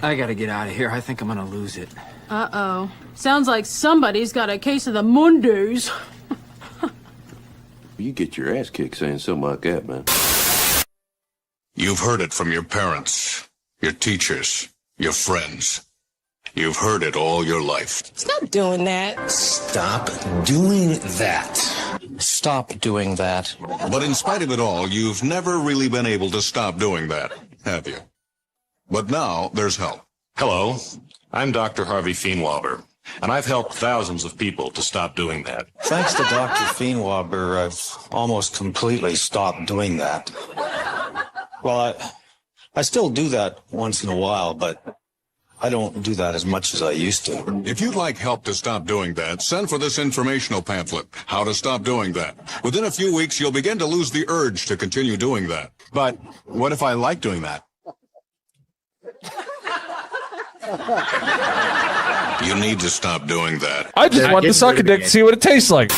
I gotta get out of here. I think I'm gonna lose it. Uh-oh. Sounds like somebody's got a case of the Mondays. You get your ass kicked saying something like that, man. You've heard it from your parents, your teachers, your friends. You've heard it all your life. Stop doing that. Stop doing that. Stop doing that. But in spite of it all, you've never really been able to stop doing that, have you? But now there's help. Hello, I'm Dr. Harvey Feenwaber, and I've helped thousands of people to stop doing that. Thanks to Dr. Feenwaber, I've almost completely stopped doing that. Well, I still do that once in a while, but I don't do that as much as I used to. If you'd like help to stop doing that, send for this informational pamphlet, How to Stop Doing That. Within a few weeks, you'll begin to lose the urge to continue doing that. But what if I like doing that? You need to stop doing that. I just want to suck a dick to see what it tastes like.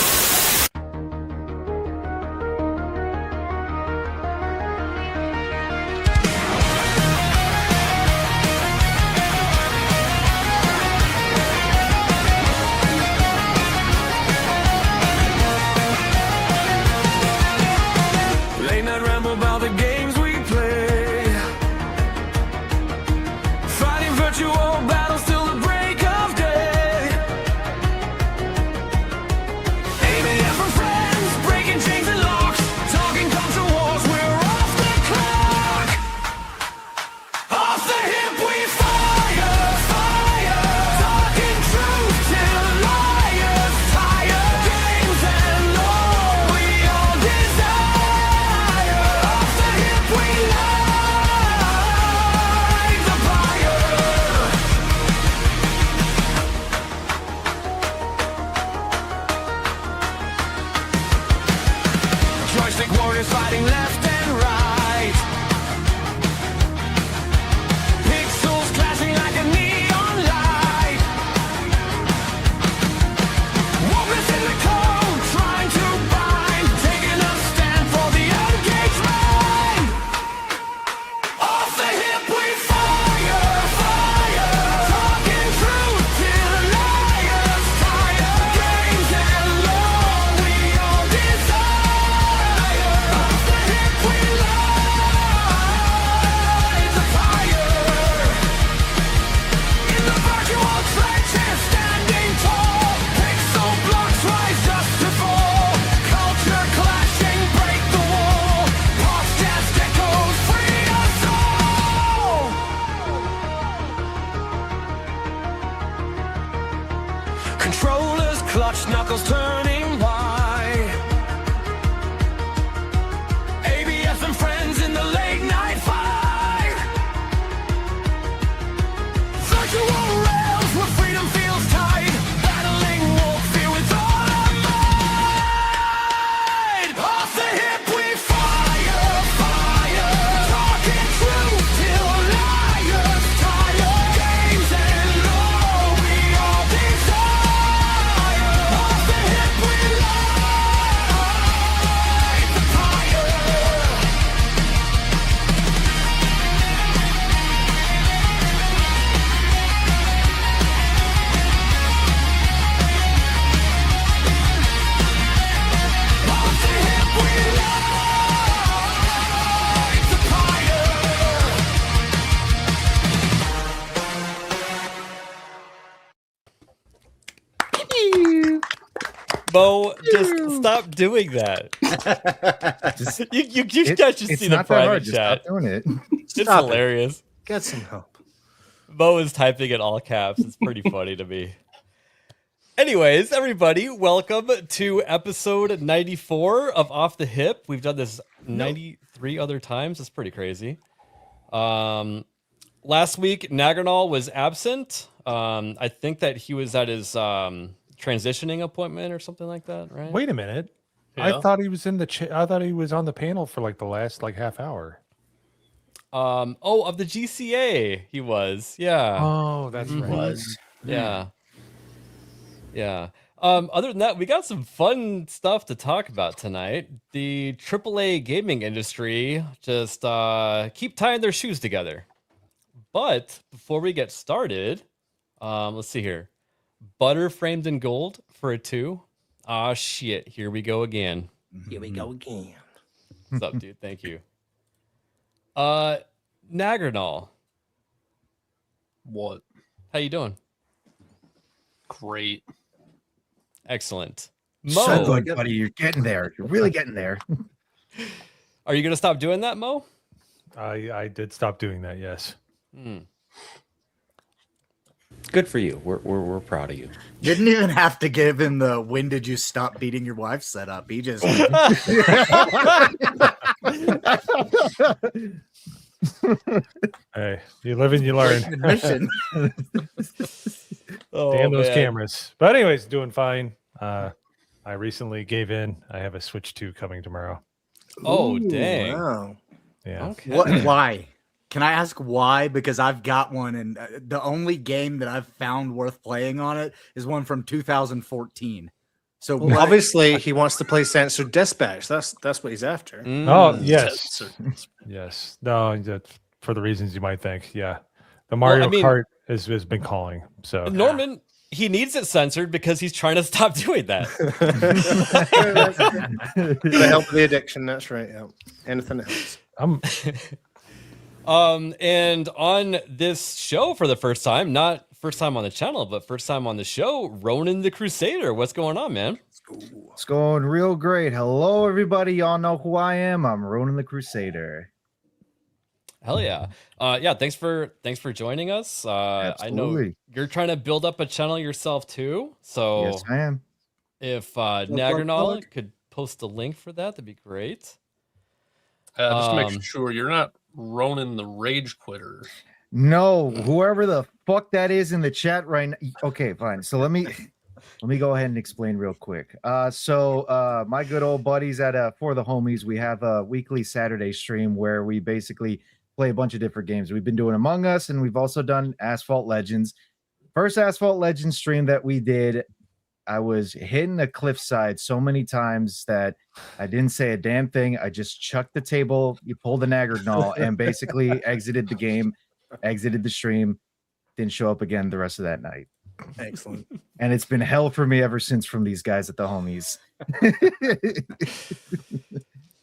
Controllers clutch, knuckles turning white. ABS and friends in the late night fight. Virtual rails where freedom feels tight. Battling wolf fear with all our might. Off the hip we fire, fire. Talking truth till liars tire. Games and law we all desire. Bo, just stop doing that. you guys should see the private chat. Stop doing it. It's hilarious. Get some help. Bo is typing in all caps. It's pretty funny to me. Anyways, everybody, welcome to episode 94 of Off the Hip. We've done this 93 other times. It's pretty crazy. Last week, Nagarnal was absent. I think that he was at his transitioning appointment or something like that, right? Wait a minute. Yeah. I thought he was in the I thought he was on the panel for like the last half hour. Of the GCA he was. Yeah. Oh, that's right. Was. Yeah. Yeah. Other than that, we got some fun stuff to talk about tonight. The AAA gaming industry just keep tying their shoes together. But before we get started, let's see here. Butter framed in gold for a 2. Ah, shit. Here we go again. Here we go again. What's up, dude? Thank you. Nagrinol. What? How you doing? Great. Excellent. So Mo, good, buddy. You're getting there. You're really getting there. are you going to stop doing that, Mo? I did stop doing that. Yes. Good for you. We're proud of you. Didn't even have to give him the "when did you stop beating your wife" setup. He just Hey, you live and you learn. Mission. Oh, Damn those man. cameras. But anyways, doing fine. I recently gave in. I have a Switch 2 coming tomorrow. Oh, dang. Wow. Yeah. Okay. What? Why? Can I ask why? Because I've got one, and the only game that I've found worth playing on it is one from 2014. So Well, obviously, he wants to play Censored Dispatch. That's what he's after. Oh, yes. Yes. No, that's for the reasons you might think. Yeah. The Mario Kart has been calling. So Norman, he needs it censored because he's trying to stop doing that. To help the addiction. That's right. Yeah. Anything else? And on this show for the first time, not first time on the channel, but first time on the show, Ronan the Crusader. What's going on, man? It's going real great. Hello, everybody. Y'all know who I am. I'm Ronan the Crusader. Hell yeah. Yeah, thanks for joining us. I know Absolutely. you're trying to build up a channel yourself too. So Yes, I am. if Nagrinol could post a link for that, that'd be great. Just to make sure you're not Ronan the Rage Quitter. No, whoever the fuck that is in the chat right now. Okay, fine. So let me go ahead and explain real quick. So my good old buddies at For the Homies, we have a weekly Saturday stream where we basically play a bunch of different games. We've been doing Among Us, and we've also done Asphalt Legends. First Asphalt Legends stream that we did, I was hitting a cliffside so many times that I didn't say a damn thing. I just chucked the table, you pulled the Nagrinol, and basically exited the game, exited the stream, didn't show up again the rest of that night. Excellent. And it's been hell for me ever since from these guys at the Homies.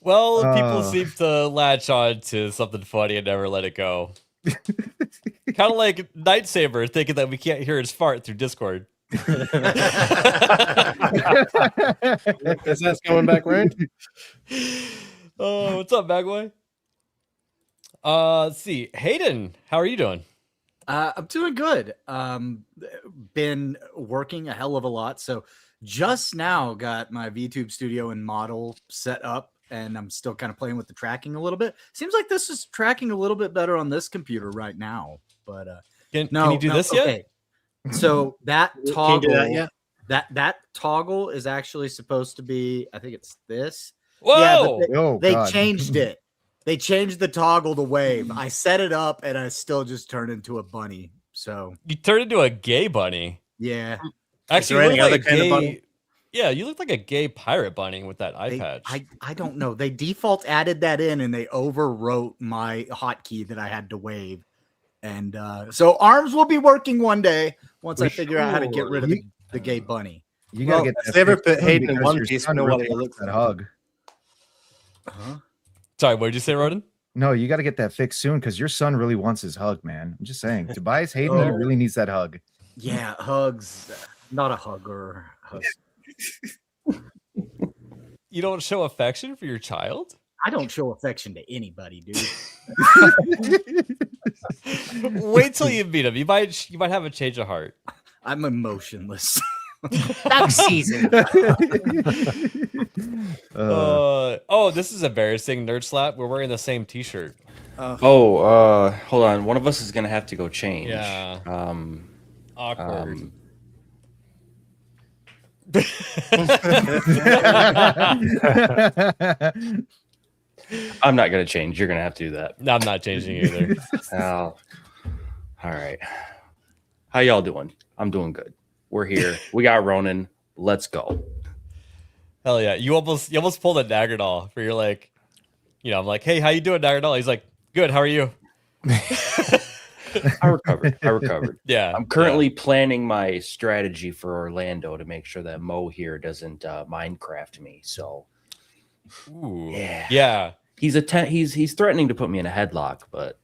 Well, people seem to latch on to something funny and never let it go. Kind of like Night Saber thinking that we can't hear his fart through Discord. Is that going back round? Oh, what's up, Bagway? Let's see. Hayden, how are you doing? I'm doing good. Been working a hell of a lot. So just now got my VTube studio and model set up, and I'm still kind of playing with the tracking a little bit. Seems like this is tracking a little bit better on this computer right now. But can you do this yet? So that toggle, do that yet? that toggle is actually supposed to be, I think it's this. Whoa! Yeah, but they changed it. They changed the toggle to wave. I set it up, and I still just turned into a bunny. So You turned into a gay bunny. yeah, Actually, you look any like other kind of bunny? gay. Yeah, you look like a gay pirate bunny with that eye patch. I don't know. They default added that in, and they overwrote my hotkey that I had to wave. And so arms will be working one day once I figure out how to get rid of the gay bunny. You Well, gotta get if that they ever fixed put soon Hayden in because One your Piece, son we know what really he wants looks that like. hug. Sorry, what did you say, Roden? No, you got to get that fixed soon because your son really wants his hug, man. I'm just saying. Tobias Hayden, he really needs that hug. Yeah, hugs. Not a hugger. Hugs. You don't show affection for your child? I don't show affection to anybody, dude. Wait till you meet him. You might have a change of heart. I'm emotionless. Duck season. Oh, this is embarrassing. Nerd slap. We're wearing the same T-shirt. Hold on. One of us is gonna have to go change. Yeah. Awkward. I'm not gonna change. You're gonna have to do that. No, I'm not changing either. Oh, all right. How y'all doing? I'm doing good. We're here. We got Ronan. Let's go. Hell yeah! You almost pulled a Nagrinol where you're like, I'm like, hey, how you doing, Nagrinol? He's like, good. How are you? I recovered. Yeah. I'm currently planning my strategy for Orlando to make sure that Mo here doesn't Minecraft me. So, yeah. He's threatening to put me in a headlock, but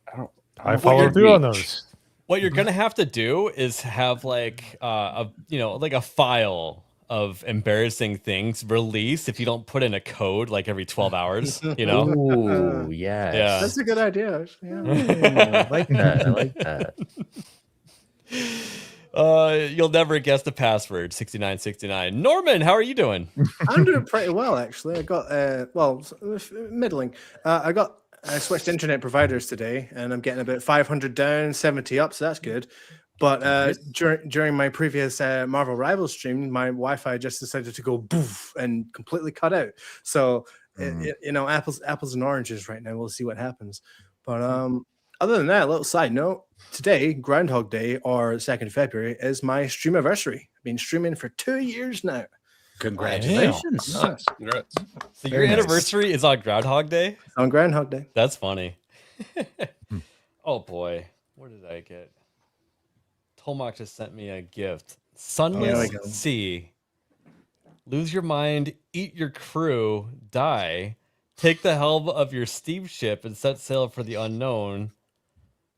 I follow through on those. What you're gonna have to do is have like a file of embarrassing things released if you don't put in a code like every 12 hours. Ooh, yes. Yeah. That's a good idea. Actually. Yeah. I like that. I like that. You'll never guess the password. 6969. Norman, how are you doing? I'm doing pretty well, actually. I got middling. I switched internet providers today, and I'm getting about 500 down, 70 up, so that's good. But during my previous Marvel Rivals stream, my Wi-Fi just decided to go boof and completely cut out. So apples and oranges right now. We'll see what happens. But other than that, a little side note: today, Groundhog Day, or 2nd February, is my streamiversary. I've been streaming for 2 years now. Congratulations! Nice. Congrats. So your anniversary is on Groundhog Day? On Groundhog Day. That's funny. Oh boy, what did I get? Tolmach just sent me a gift. Sunless Sea. Lose your mind, eat your crew, die. Take the helm of your steamship and set sail for the unknown.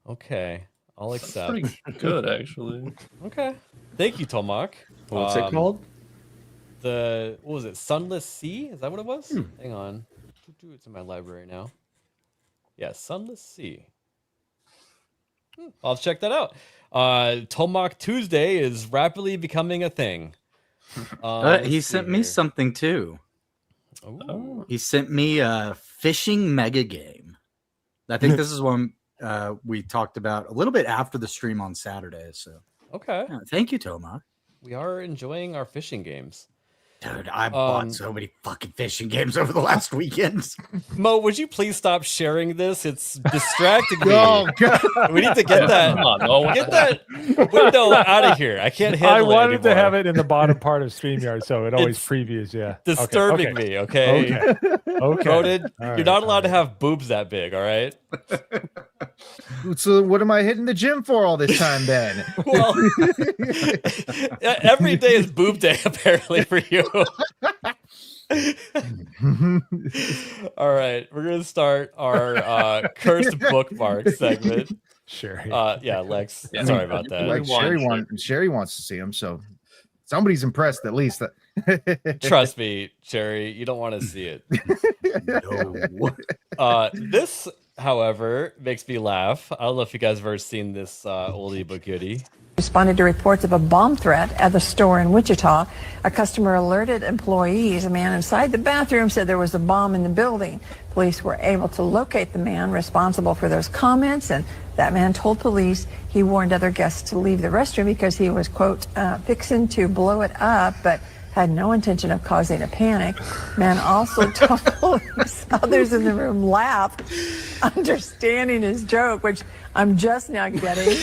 Okay, I'll accept. Pretty good, actually. Okay. Thank you, Tolmach. What's it called? What was it? Sunless Sea? Is that what it was? Hang on. It's in my library now. Yeah, Sunless Sea. I'll check that out. Tolmach Tuesday is rapidly becoming a thing. He sent me something too. Ooh. He sent me a fishing mega game. I think this is one we talked about a little bit after the stream on Saturday. So okay, thank you, Tolmach. We are enjoying our fishing games. Dude, I bought so many fucking fishing games over the last weekends. Mo, would you please stop sharing this? It's distracting me. Oh, God. We need to get that window out of here. I can't handle it I wanted to anymore. have it in the bottom part of StreamYard, so it always previews. Yeah, Disturbing me. Okay. Okay. Ronan, All right, you're not allowed to have boobs that big. All right. So what am I hitting the gym for all this time then? Well, every day is boob day apparently for you. All right, we're gonna start our cursed bookmark segment. Sure. Yeah, Lex. Sorry about that. Like Sherry wants to see him, so somebody's impressed at least. Trust me, Sherry, you don't want to see it. No. This, however, makes me laugh. I don't know if you guys have ever seen this oldie but goodie. Responded to reports of a bomb threat at the store in Wichita. A customer alerted employees. A man inside the bathroom said there was a bomb in the building. Police were able to locate the man responsible for those comments, and that man told police he warned other guests to leave the restroom because he was, quote, fixing to blow it up, but had no intention of causing a panic. Man also told police others in the room laughed, understanding his joke, which I'm just now getting.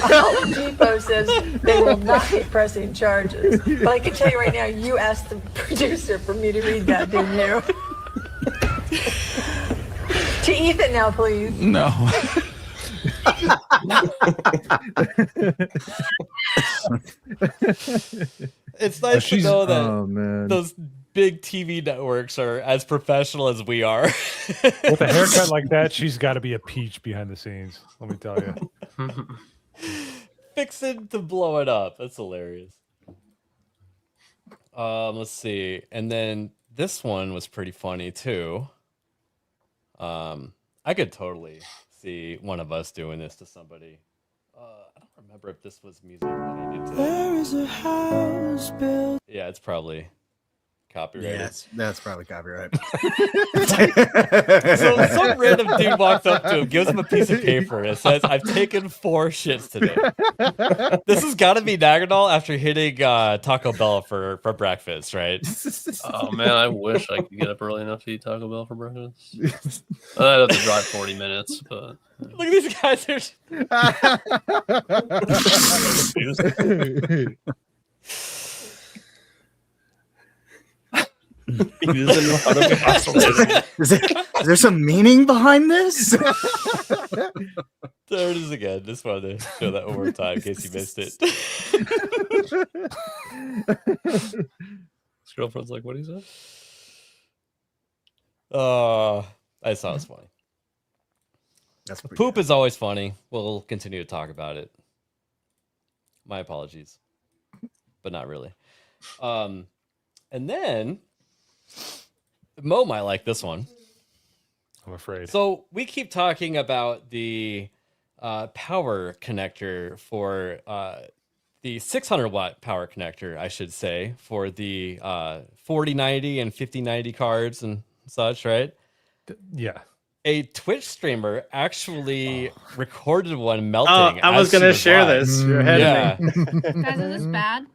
Home Depot says they will not be pressing charges. But I can tell you right now, you asked the producer for me to read that, didn't you? To Ethan now, please. No. It's nice to know that those big TV networks are as professional as we are. With a haircut like that, she's got to be a peach behind the scenes. Let me tell you. Fixing to blow it up. That's hilarious. Let's see. And then this one was pretty funny too. I could totally see one of us doing this to somebody. I don't remember if this was music that I did today. There is a house built. Yeah, it's probably copyrighted. Yeah, that's probably copyright. So some random dude walks up to him, gives him a piece of paper, and says, "I've taken 4 shits today." This has got to be Naganol after hitting Taco Bell for breakfast, right? Oh man, I wish I could get up early enough to eat Taco Bell for breakfast. I'd have to drive 40 minutes, but look at these guys. He doesn't know how to pass this. Is there some meaning behind this? There it is again. Just wanted to show that one more time in case you missed it. His girlfriend's like, what he said? I thought it was funny. That's pretty Poop is always funny. We'll continue to talk about it. My apologies, but not really. And then Mo might like this one. I'm afraid. So we keep talking about the power connector for the 600 watt power connector, I should say, for the 4090 and 5090 cards and such, right? Yeah. A Twitch streamer actually recorded one melting. I was going to share this. You're ahead of me. Guys, is this bad?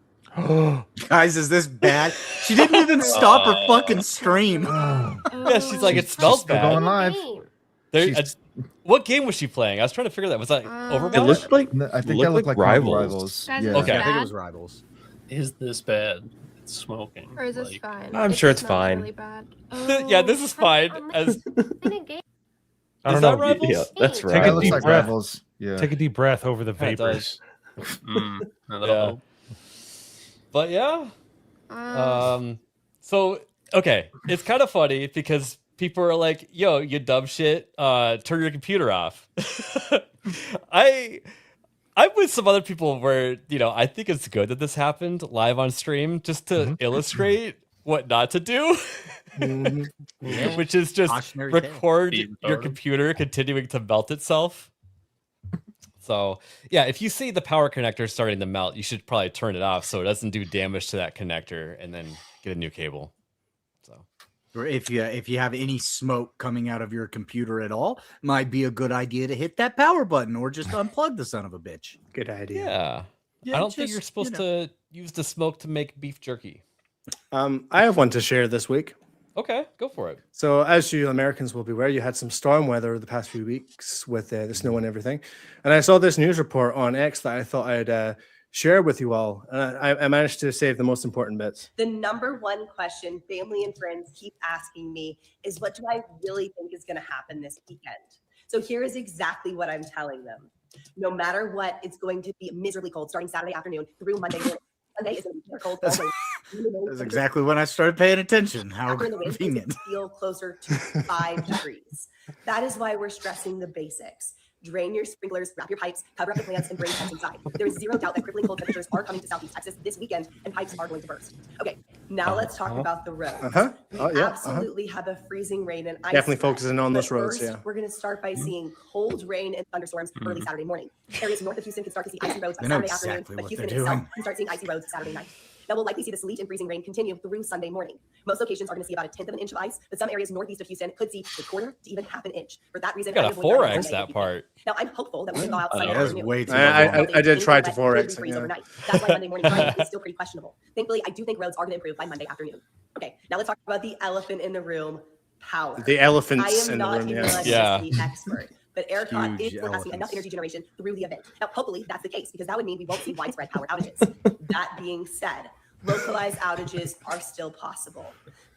Guys, is this bad? She didn't even stop her fucking stream. Yeah, she's like, it smells Still bad. going live. What game was she playing? I was trying to figure that. Was that Overwatch? It looked like I think that looked like Rivals. Guys, Yeah. is this Okay. I think it bad? was Rivals. Is this bad? It's smoking. Or is this Like, fine? I'm sure It it's smells fine. Really bad. Yeah, this is fine. As I don't Is that know. Rivals? Yeah, that's Take right. a That looks deep like breath. Rivals. Yeah. Take a deep breath over the Yeah, it vapors. that'll Yeah. help. But yeah. So okay, it's kind of funny because people are like, "Yo, you dumb shit, turn your computer off." I'm with some other people where I think it's good that this happened live on stream just to illustrate what not to do, which is just Cautionary tale. record Being your retarded. computer continuing to melt itself. So yeah, if you see the power connector starting to melt, you should probably turn it off so it doesn't do damage to that connector, and then get a new cable. So Or if you have any smoke coming out of your computer at all, might be a good idea to hit that power button or just unplug the son of a bitch. Good idea. yeah, Yeah, I don't think just, you're supposed to use the smoke to make beef jerky. I have one to share this week. Okay, go for it. So, as you Americans will be aware, you had some storm weather the past few weeks with the snow and everything. And I saw this news report on X that I thought I'd share with you all. And I managed to save the most important bits. The number one question family and friends keep asking me is, what do I really think is going to happen this weekend? So here is exactly what I'm telling them. No matter what, it's going to be miserably cold starting Saturday afternoon through Monday morning. Sunday is going to be cold. That's exactly when I started paying attention. How After the wind, it's convenient. gonna feel closer to 5 degrees. That is why we're stressing the basics. Drain your sprinklers, wrap your pipes, cover up the plants, and bring pets inside. There is zero doubt that crippling cold temperatures are coming to Southeast Texas this weekend, and pipes are going to burst. Okay, now let's talk about the roads. We absolutely have a freezing rain and ice. Definitely threat. focusing on But those roads, first, yeah. We're going to start by seeing cold rain and thunderstorms early Saturday morning. Areas north of Houston can start to see icy roads by I know Saturday afternoon, exactly but what Houston they're itself doing. can start seeing icy roads Saturday night. Now we'll likely see the sleet and freezing rain continue through Sunday morning. Most locations are going to see about 1/10 of an inch of ice, but some areas northeast of Houston could see a 1/4 to even 1/2 inch. For that reason, You got I to am going to 4x Sunday that weekend. part. Now I'm hopeful that we can go out Sunday That's afternoon. way too I did try to 4x it, freeze yeah. overnight. That's why Monday morning driving is still pretty questionable. Thankfully, I do think roads are going to improve by Monday afternoon. Okay, now let's talk about the elephant in the room, power. The elephants I am in the not room, even yeah. the expert. But ERCOT Huge is forecasting enough elephants. energy generation through the event. Now, hopefully that's the case because that would mean we won't see widespread power outages. That being said, localized outages are still possible.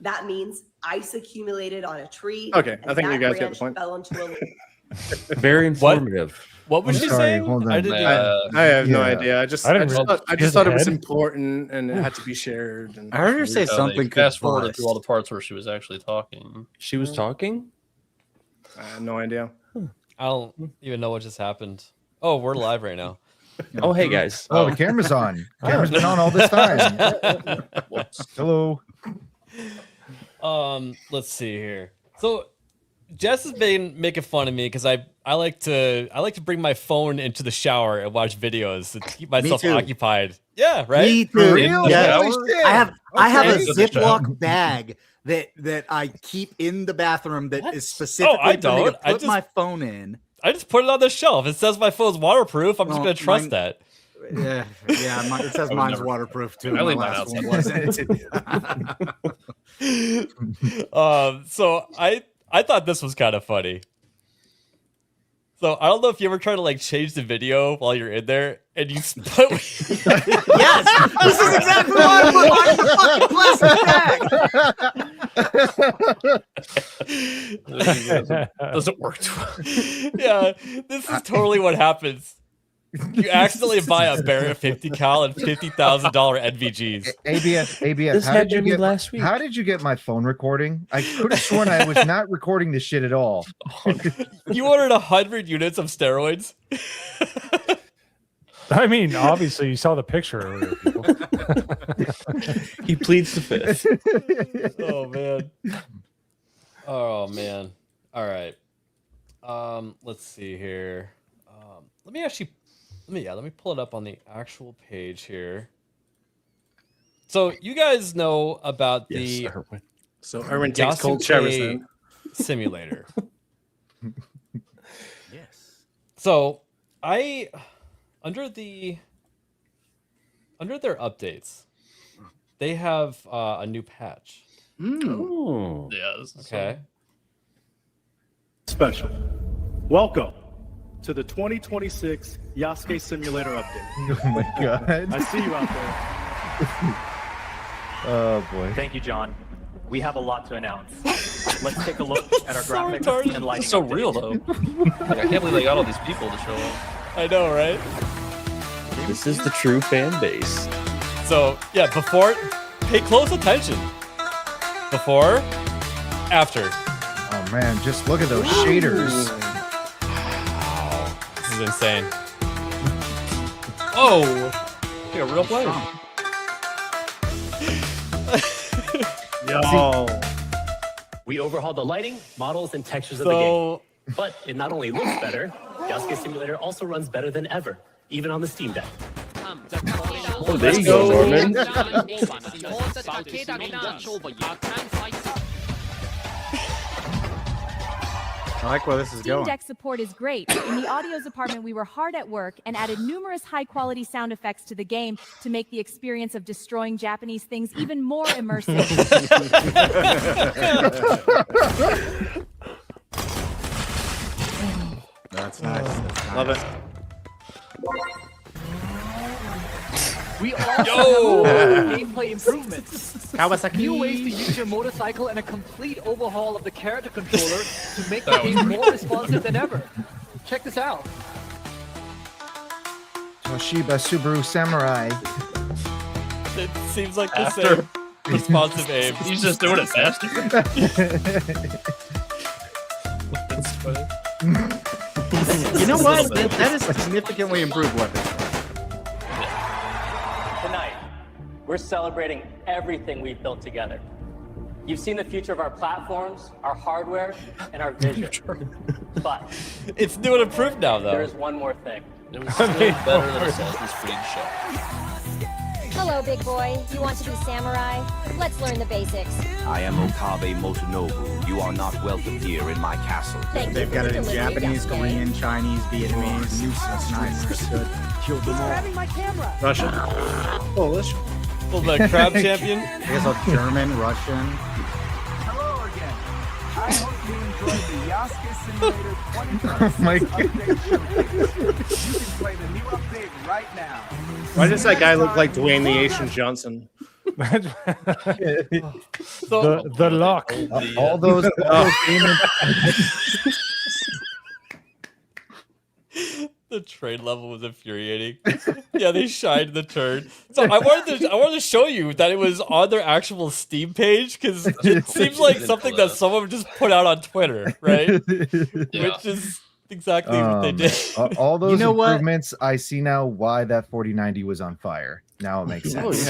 That means ice accumulated on a tree. Okay, I and think you that guys get the branch point. Fell into a Very informative. What was I'm she sorry, saying? hold on. I didn't. I have no Yeah. idea. I just thought it was important and it had to be shared. And I heard her say something. Fast forwarded bust. through all the parts where she was actually talking. She was talking? I have no idea. I don't even know what just happened. Oh, we're live right now. Oh, hey guys. Oh, the camera's on. Camera's been on all this time. Hello. Let's see here. So Jess has been making fun of me because I like to bring my phone into the shower and watch videos to keep myself too. occupied. Yeah, right. Me too. real? Yeah. Holy shit. I have a Okay. Ziploc bag that I keep in the bathroom that is specifically I for me don't. to I put just- my phone in. I just put it on the shelf. It says my phone's waterproof. I'm just Well, gonna trust mine- that. Yeah, it says would mine's never- waterproof too. I leave My mine last one outside. wasn't. So I thought this was kind of funny. So I don't know if you ever try to like change the video while you're in there and you split. Yes, this is exactly what I put on the fucking plastic bag. Doesn't work. Yeah, this is totally what happens. You accidentally buy a Barrett 50 cal and $50,000 NVGs. ABS. This had Jimmy last week. How did you get my phone recording? I could have sworn I was not recording this shit at all. You ordered 100 units of steroids. I mean, obviously, you saw the picture earlier. People. He pleads the fifth. Oh man. Oh man. All right. Let's see here. Let me pull it up on the actual page here. So you guys know about the So Erwin takes cold showers then. simulator. Yes. So under their updates, they have a new patch. Oh. Yeah. This is Okay. Special. Welcome to the 2026 Yasuke Simulator update. Oh my god. I see you out there. Oh boy. Thank you, John. We have a lot to announce. Let's take a look at our So graphics retarded. and lighting. It's so updates. real though. Like, I can't believe they got all these people to show up. I know, right? This is the true fan base. So yeah, pay close attention. Before, after. Oh man, just look at those shaders. This is insane. Oh, Like a real player. Yo. We overhauled the lighting, models, and textures of the game. But it not only looks better, Yasuke Simulator also runs better than ever, even on the Steam Deck. Oh, there you go, Norman. I like where this is Steam going. Deck support is great. In the audio department, we were hard at work and added numerous high-quality sound effects to the game to make the experience of destroying Japanese things even more immersive. That's nice. Love it. We also Yo! have gameplay improvements. Kawasaki. New ways to use your motorcycle and a complete overhaul of the character controller to make the game more responsive than ever. Check this out. Toshiba Subaru Samurai. It seems like the same responsive aim. He's just doing it faster. You know what? That is a significantly improved weapon. Tonight, we're celebrating everything we've built together. You've seen the future of our platforms, our hardware, and our vision. But It's new and improved now, though. there is one more thing. It was still better than Assassin's Creed shit. Hello, big boy. You want to be samurai? Let's learn the basics. I am Okabe Motonobu. You are not welcome here in my castle. They've got it in Japanese, Korean, Chinese, Vietnamese. That's nice. That's good. Killed them all. Grabbing my camera. Russian. Polish. Well, the crab champion. I guess all German, Russian. Hello again. I hope you enjoyed the Yasuke Simulator 2026 Oh my update showcase. You can play the new update right now. Why does that guy look like Dwayne the Asian Johnson? The luck. All those The trade level was infuriating. Yeah, they shined the turn. So I wanted to show you that it was on their actual Steam page because it seems like something that someone just put out on Twitter, right? Yeah. Which is exactly what they did. All those You know what? improvements, I see now why that 4090 was on fire. Now it makes sense.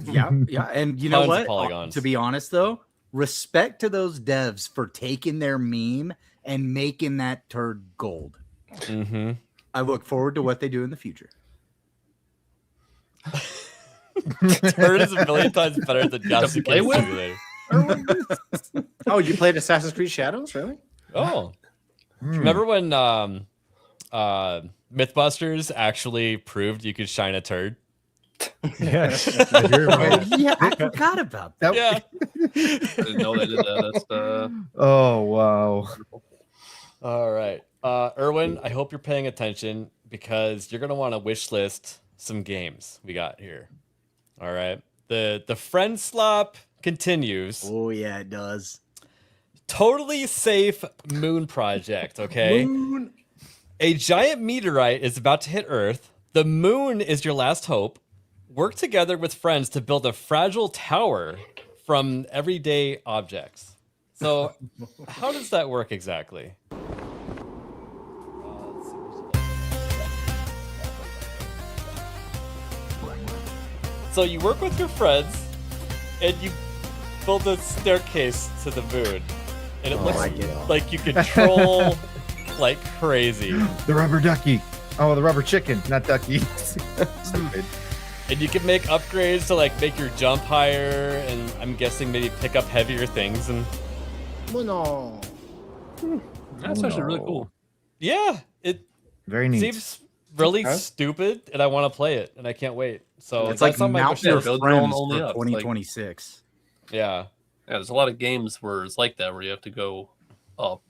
Yeah. And you know Tons of what? polygons. To be honest, though, respect to those devs for taking their meme and making that turd gold. Mm-hmm. I look forward to what they do in the future. Turn is a million times better than Yasuke play with? Simulator. Oh, you played Assassin's Creed Shadows, really? Oh. Remember when Mythbusters actually proved you could shine a turd? Yes. Yeah, I forgot about that. Yeah. I didn't know they did that. That's Oh wow. All right. Erwin, I hope you're paying attention because you're gonna want to wish list some games we got here. All right. The friend slop continues. Oh yeah, it does. Totally safe moon project. Okay. Moon. A giant meteorite is about to hit Earth. The moon is your last hope. Work together with friends to build a fragile tower from everyday objects. So, how does that work exactly? So you work with your friends, and you build a staircase to the moon, and it looks like you control like crazy. The rubber ducky. Oh, the rubber chicken, not ducky. Stupid. And you can make upgrades to like make your jump higher, and I'm guessing maybe pick up heavier things. And No. That's actually really cool. Yeah, it very neat. Seems really stupid, and I want to play it, and I can't wait. So It's like that's on my Mount wish Your list. Friends for 2026. Yeah. Yeah, there's a lot of games where it's like that, where you have to go up,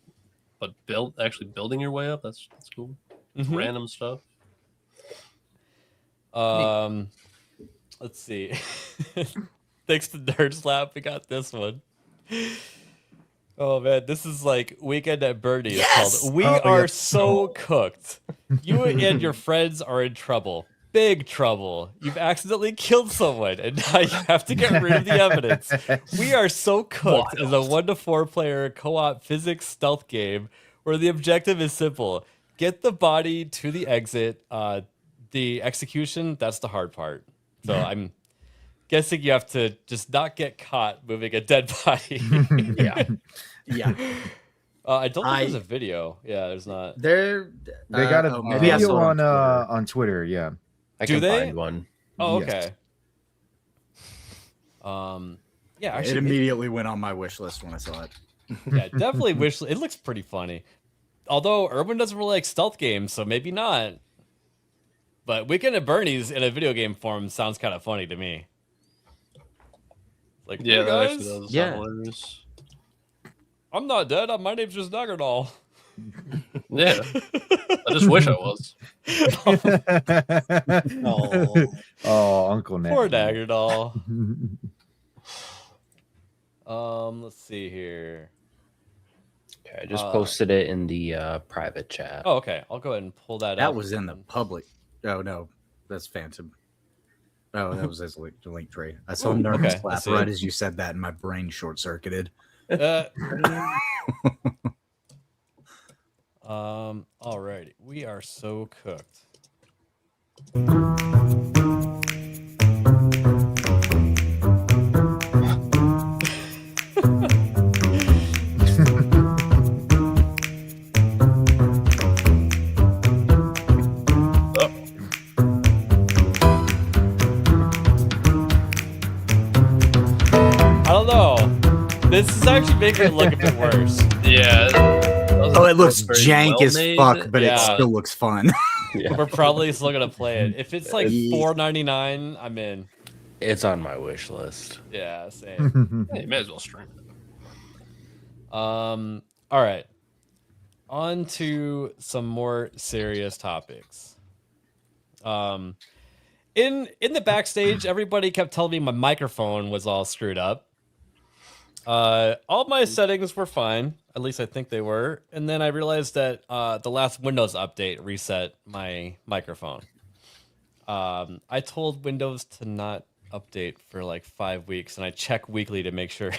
but building your way up. That's cool. Mhm. Random stuff. Let's see. Thanks to Nerd Slap, we got this one. Oh man, this is like Weekend at Bernie's. Yes! Called We Oh, Are yeah. So Cooked. You and your friends are in trouble. Big trouble. You've accidentally killed someone, and now you have to get rid of the evidence. We Are So Cooked is a 1 to 4 player co-op physics stealth game where the objective is simple: get the body to the exit. The execution, that's the hard part. So I'm guessing you have to just not get caught moving a dead body. Yeah. I don't think there's a video. Yeah, there's not. They got a maybe I video saw it on Twitter. Yeah. I Do can they? find one. Oh, Yes. okay. Yeah, it actually, immediately went on my wish list when I saw it. yeah, definitely wish. It looks pretty funny. Although Urban doesn't really like stealth games, so maybe not. But Weekend at Bernie's in a video game form sounds kind of funny to me. Like, Yeah, hey that guys, actually does sound Yeah. hilarious. I'm not dead. My name's just Nuggerdoll. Yeah, I just wish I was. Oh, Uncle Ned. Poor Nuggerdoll. Let's see here. Okay, I just posted it in the private chat. Oh, okay. I'll go ahead and pull that up. That was in the public. Oh no, that's Phantom. Oh, that was his link tree. I saw Nerd okay, I Slap see right it. as you said that, and my brain short circuited. Alrighty. We Are So Cooked. I don't know. This is actually making it look a bit worse. Yeah. Oh, it looks very jank as well-made. fuck, but Yeah. it still looks fun. We're probably still gonna play it. If it's like $4.99, I'm in. It's on my wish list. Yeah, same. Hey, you may as well stream it. All right. On to some more serious topics. In the backstage, everybody kept telling me my microphone was all screwed up. All my settings were fine. At least I think they were. And then I realized that the last Windows update reset my microphone. I told Windows to not update for like 5 weeks, and I check weekly to make sure.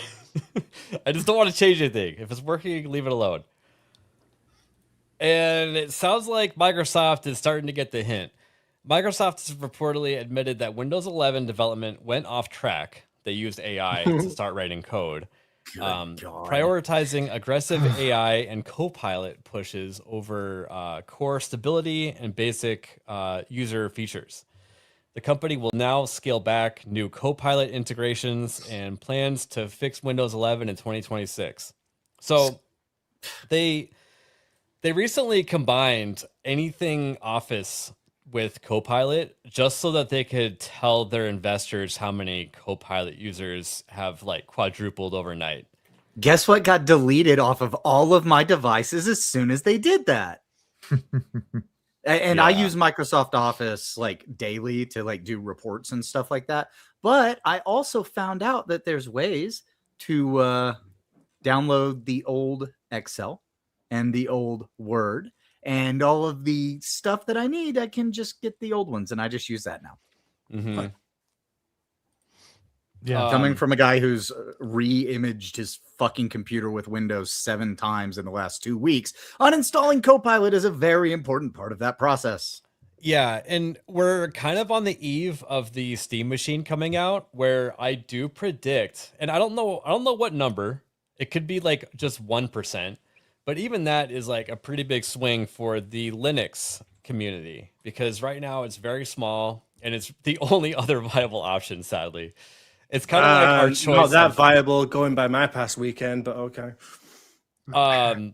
I just don't want to change anything. If it's working, leave it alone. And it sounds like Microsoft is starting to get the hint. Microsoft has reportedly admitted that Windows 11 development went off track. They used AI to start writing code, prioritizing aggressive AI and Copilot pushes over core stability and basic user features. The company will now scale back new Copilot integrations and plans to fix Windows 11 in 2026. So they recently combined anything Office with Copilot just so that they could tell their investors how many Copilot users have like quadrupled overnight. Guess what got deleted off of all of my devices as soon as they did that? And I use Microsoft Office like daily to like do reports and stuff like that. But I also found out that there's ways to download the old Excel and the old Word and all of the stuff that I need. I can just get the old ones, and I just use that now. Mm-hmm. Yeah, coming from a guy who's re-imaged his fucking computer with Windows 7 times in the last 2 weeks, uninstalling Copilot is a very important part of that process. Yeah, and we're kind of on the eve of the Steam Machine coming out, where I do predict, and I don't know what number. It could be like just 1%, but even that is like a pretty big swing for the Linux community, because right now it's very small and it's the only other viable option, sadly. It's kind of like our choice. Not that viable going by my past weekend, but okay. I've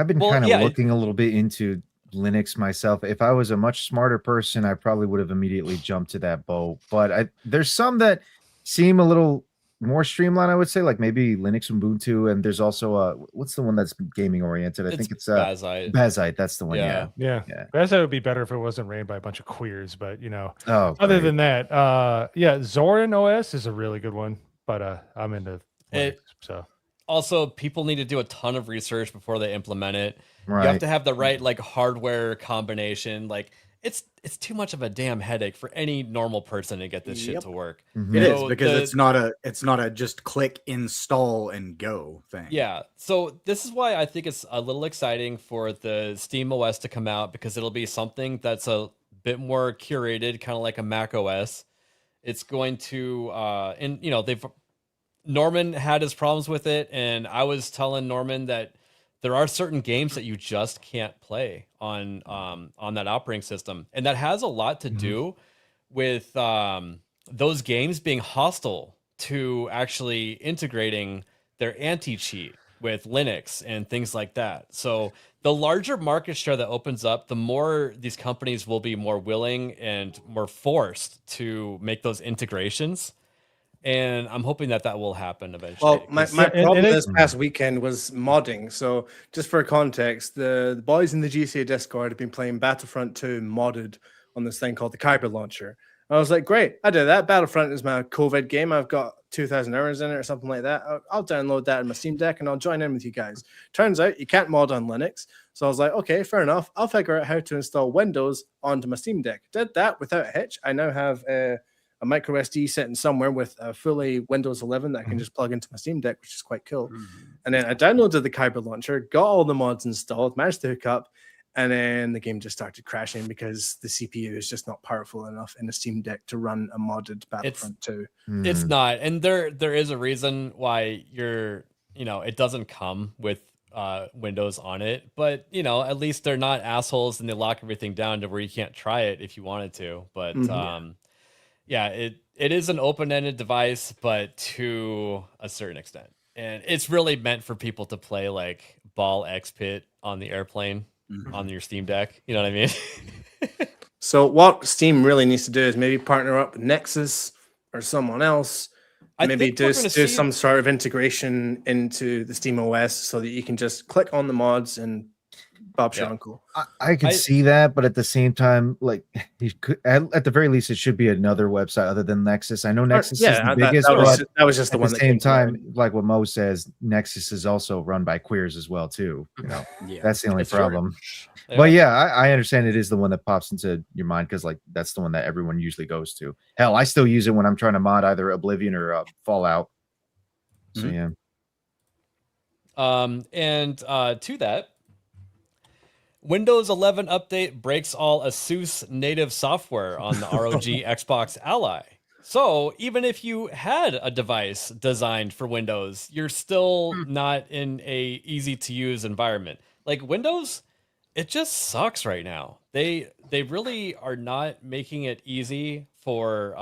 been kind of looking a little bit into Linux myself. If I was a much smarter person, I probably would have immediately jumped to that boat. But there's some that seem a little more streamlined, I would say, like maybe Linux Ubuntu, and there's also what's the one that's gaming oriented? I think it's Bazite. Bazite, that's the one. Yeah. Bazite would be better if it wasn't ran by a bunch of queers, but Oh, other than that, Zorin OS is a really good one, but I'm into Linux, so. Also, people need to do a ton of research before they implement it. Right. You have to have the right like hardware combination. Like it's too much of a damn headache for any normal person to get this shit to work. It is, because it's not a just click install and go thing. Yeah. So this is why I think it's a little exciting for the Steam OS to come out, because it'll be something that's a bit more curated, kind of like a Mac OS. It's going to Norman had his problems with it, and I was telling Norman that there are certain games that you just can't play on that operating system, and that has a lot to do with those games being hostile to actually integrating their anti-cheat with Linux and things like that. So the larger market share that opens up, the more these companies will be more willing and more forced to make those integrations. And I'm hoping that will happen eventually. Well, my problem this past weekend was modding. So just for context, the boys in the GCA Discord have been playing Battlefront 2 modded on this thing called the Kyber Launcher. I was like, great, I did that. Battlefront is my COVID game. I've got 2,000 hours in it or something like that. I'll download that in my Steam Deck and I'll join in with you guys. Turns out you can't mod on Linux. So I was like, okay, fair enough. I'll figure out how to install Windows onto my Steam Deck. Did that without a hitch. I now have a micro SD sitting somewhere with a fully Windows 11 that I can just plug into my Steam Deck, which is quite cool. And then I downloaded the Kyber Launcher, got all the mods installed, managed to hook up, and then the game just started crashing because the CPU is just not powerful enough in the Steam Deck to run a modded Battlefront 2. It's not, and there is a reason why it doesn't come with Windows on it, but at least they're not assholes and they lock everything down to where you can't try it if you wanted to. But yeah, it is an open-ended device, but to a certain extent. And it's really meant for people to play like Ball X Pit on the airplane on your Steam Deck. You know what I mean? So what Steam really needs to do is maybe partner up with Nexus or someone else. Maybe do some sort of integration into the Steam OS so that you can just click on the mods and Bob's your uncle. I can see that, but at the same time, like you could, at the very least, it should be another website other than Nexus. I know Nexus is the biggest, that was just the one. At the same time, like what Mo says, Nexus is also run by queers as well too. That's the only problem. But yeah, I understand it is the one that pops into your mind because like that's the one that everyone usually goes to. Hell, I still use it when I'm trying to mod either Oblivion or Fallout. So yeah. And to that, Windows 11 update breaks all ASUS native software on the ROG Xbox Ally. So even if you had a device designed for Windows, you're still not in a easy to use environment. Like Windows, it just sucks right now. They really are not making it easy for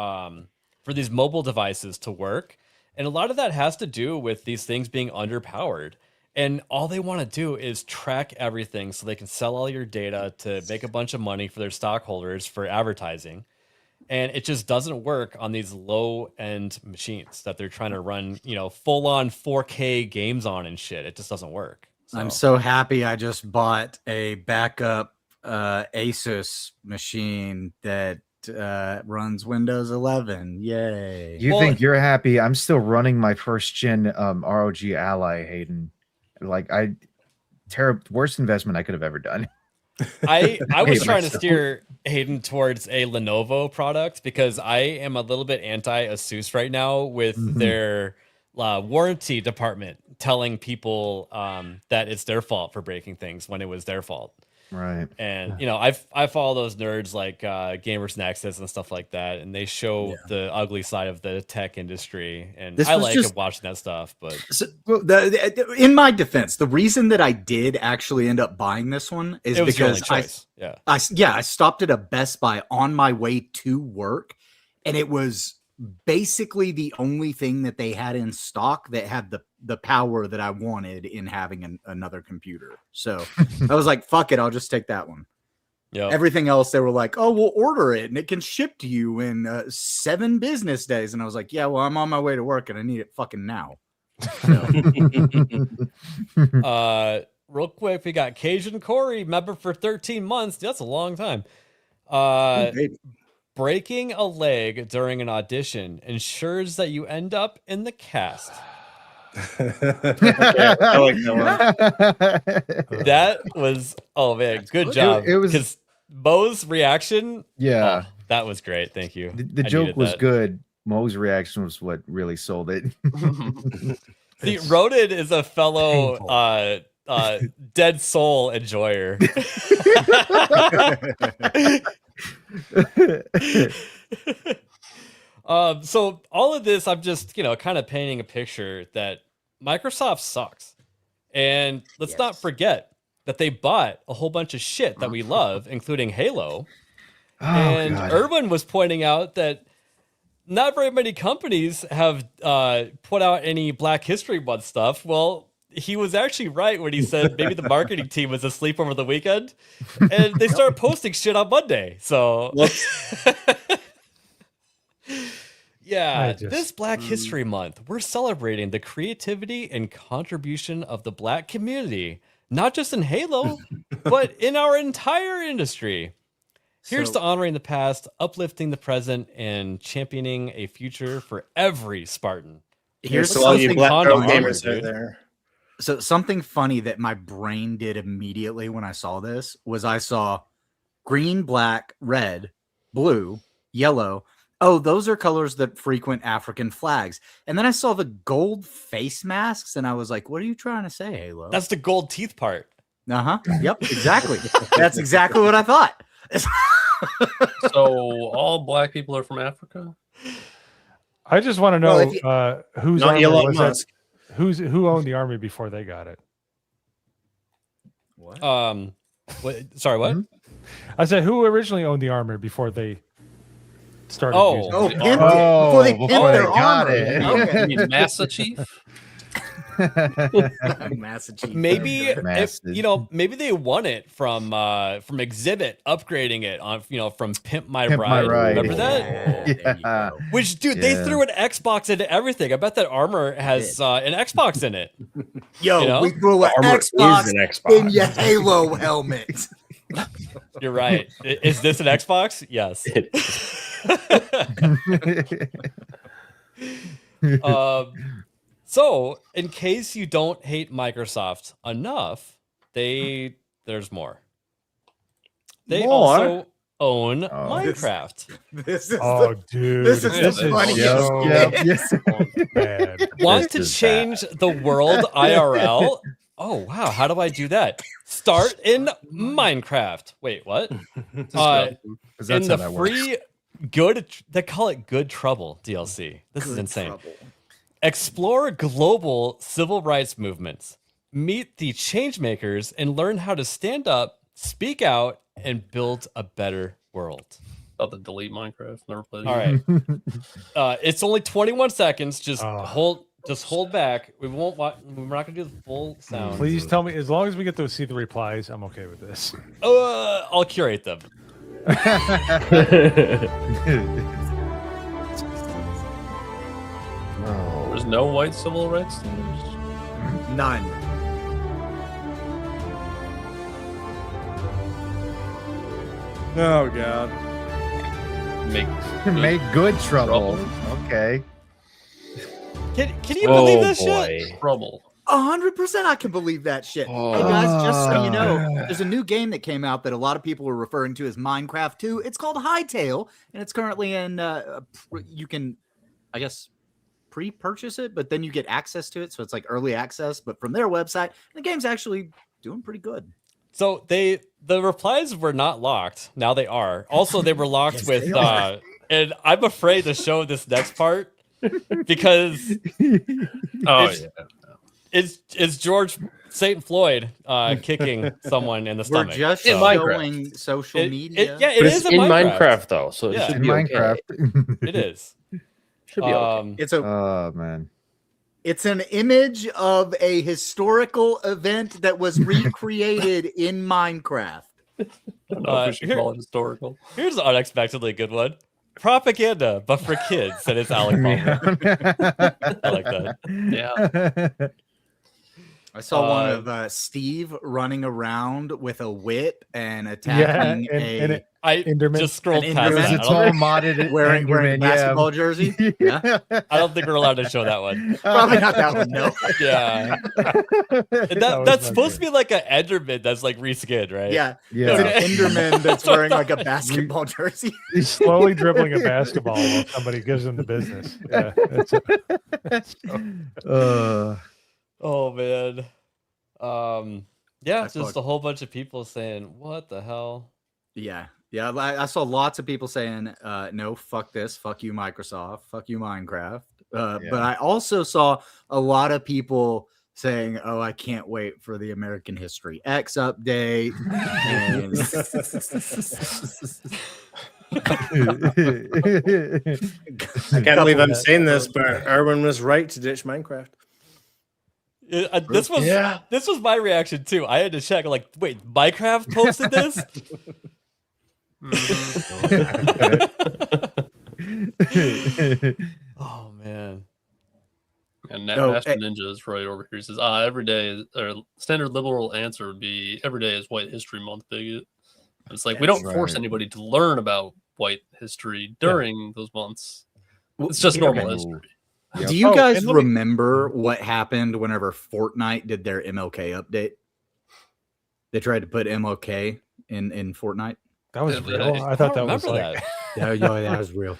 these mobile devices to work. And a lot of that has to do with these things being underpowered. And all they want to do is track everything so they can sell all your data to make a bunch of money for their stockholders for advertising. And it just doesn't work on these low-end machines that they're trying to run, full-on 4K games on and shit. It just doesn't work. I'm so happy I just bought a backup Asus machine that runs Windows 11. Yay! You think you're happy? I'm still running my first gen ROG Ally, Hayden. Like worst investment I could have ever done. I was trying to steer Hayden towards a Lenovo product because I am a little bit anti Asus right now with their warranty department telling people that it's their fault for breaking things when it was their fault. Right. And you know, I follow those nerds like Gamers Nexus and stuff like that, and they show the ugly side of the tech industry, and I like watching that stuff. But in my defense, the reason that I did actually end up buying this one is because I stopped at a Best Buy on my way to work, and it was basically the only thing that they had in stock that had the power that I wanted in having another computer. So I was like, fuck it, I'll just take that one. Everything else, they were like, oh, we'll order it and it can ship to you in 7 business days. And I was like, yeah, well, I'm on my way to work and I need it fucking now. Real quick, we got Cajun Corey, member for 13 months. That's a long time. Breaking a leg during an audition ensures that you end up in the cast. I like that one. That was, oh man, good job. It was because Mo's reaction. Yeah, that was great. Thank you. The joke was good. Mo's reaction was what really sold it. See, Ronan is a fellow dead soul enjoyer. So all of this, I'm just, kind of painting a picture that Microsoft sucks. And let's not forget that they bought a whole bunch of shit that we love, including Halo. And Irwin was pointing out that not very many companies have put out any Black History Month stuff. Well, he was actually right when he said maybe the marketing team was asleep over the weekend and they started posting shit on Monday. So this Black History Month, we're celebrating the creativity and contribution of the Black community, not just in Halo, but in our entire industry. Here's to honoring the past, uplifting the present, and championing a future for every Spartan. Here's to all you Black gamers out there. So something funny that my brain did immediately when I saw this was I saw green, black, red, blue, yellow. Oh, those are colors that frequent African flags. And then I saw the gold face masks and I was like, what are you trying to say, Halo? That's the gold teeth part. Uh-huh. Yep, exactly. That's exactly what I thought. So all Black people are from Africa? I just want to know whose not army Elon was Musk. that? Who owned the army before they got it? What? Sorry, what? I said who originally owned the armor before they started using it? Before they pimped their got armor. it. Okay. You mean Massa Chief? Massachusetts. Maybe maybe they won it from Exhibit, upgrading it on from Pimp My Ride. Remember that? Yeah. Which, dude, they threw an Xbox into everything. I bet that armor has an Xbox in it. Yo, we threw an Xbox in your Halo helmet. You're right. Is this an Xbox? Yes. So, in case you don't hate Microsoft enough, there's more. They also own Minecraft. This is dude. This is the funniest. Want to change the world IRL? Oh, wow. How do I do that? Start in Minecraft. Wait, what? In the free they call it Good Trouble DLC. This is insane. Explore global civil rights movements. Meet the changemakers and learn how to stand up, speak out, and build a better world. About to delete Minecraft. Never played it. All right. It's only 21 seconds. Just hold back. We're not gonna do the full sound. Please tell me, as long as we get to see the replies, I'm okay with this. I'll curate them. There's no white civil rights leaders? None. Oh god. Make good trouble. Okay. Can you believe this shit? Trouble. 100% I can believe that shit. Hey guys, just so you know, there's a new game that came out that a lot of people are referring to as Minecraft 2. It's called Hytale, and it's currently in you can, I guess, pre-purchase it, but then you get access to it, so it's like early access, but from their website. The game's actually doing pretty good. So the replies were not locked. Now they are. Also, they were locked with and I'm afraid to show this next part because it's George St. Floyd kicking someone in the stomach. We're just so. showing social media. It is in Minecraft though, so it should In be Minecraft. Okay. It is. Should be okay. It's a Oh man. It's an image of a historical event that was recreated in Minecraft. I don't know if we should call it historical. Here's an unexpectedly good one. Propaganda, but for kids, and it's Alec Baldwin. I like that. Yeah. I saw one of Steve running around with a whip and attacking I Enderman. just scrolled An past Enderman. that. It's all modded wearing a Enderman, basketball jersey. Yeah. I don't think we're allowed to show that one. Probably not that one, no. Yeah. And that's supposed to be like an Enderman that's like reskinned, right? Yeah. Yeah. It's an Enderman that's wearing like a basketball jersey. He's slowly dribbling a basketball while somebody gives him the business. Yeah, that's it. Oh man. Yeah, That's just fucked. a whole bunch of people saying, "What the hell?" Yeah. Yeah. I saw lots of people saying, no, fuck this. Fuck you, Microsoft. Fuck you, Minecraft. But I also saw a lot of people saying, oh, I can't wait for the American History X update. And... I can't believe I'm saying this, but Erwin was right to ditch Minecraft. This was my reaction too. I had to check. Like, wait, Minecraft posted this? Oh man. And Master Ninja is right over here. He says, every day, or standard liberal answer would be every day is White History Month, bigot. It's like we don't force anybody to learn about white history during those months. It's just normal history. Yep. Do you guys remember what happened whenever Fortnite did their MLK update? They tried to put MLK in Fortnite. That was real. I thought that was like that was real.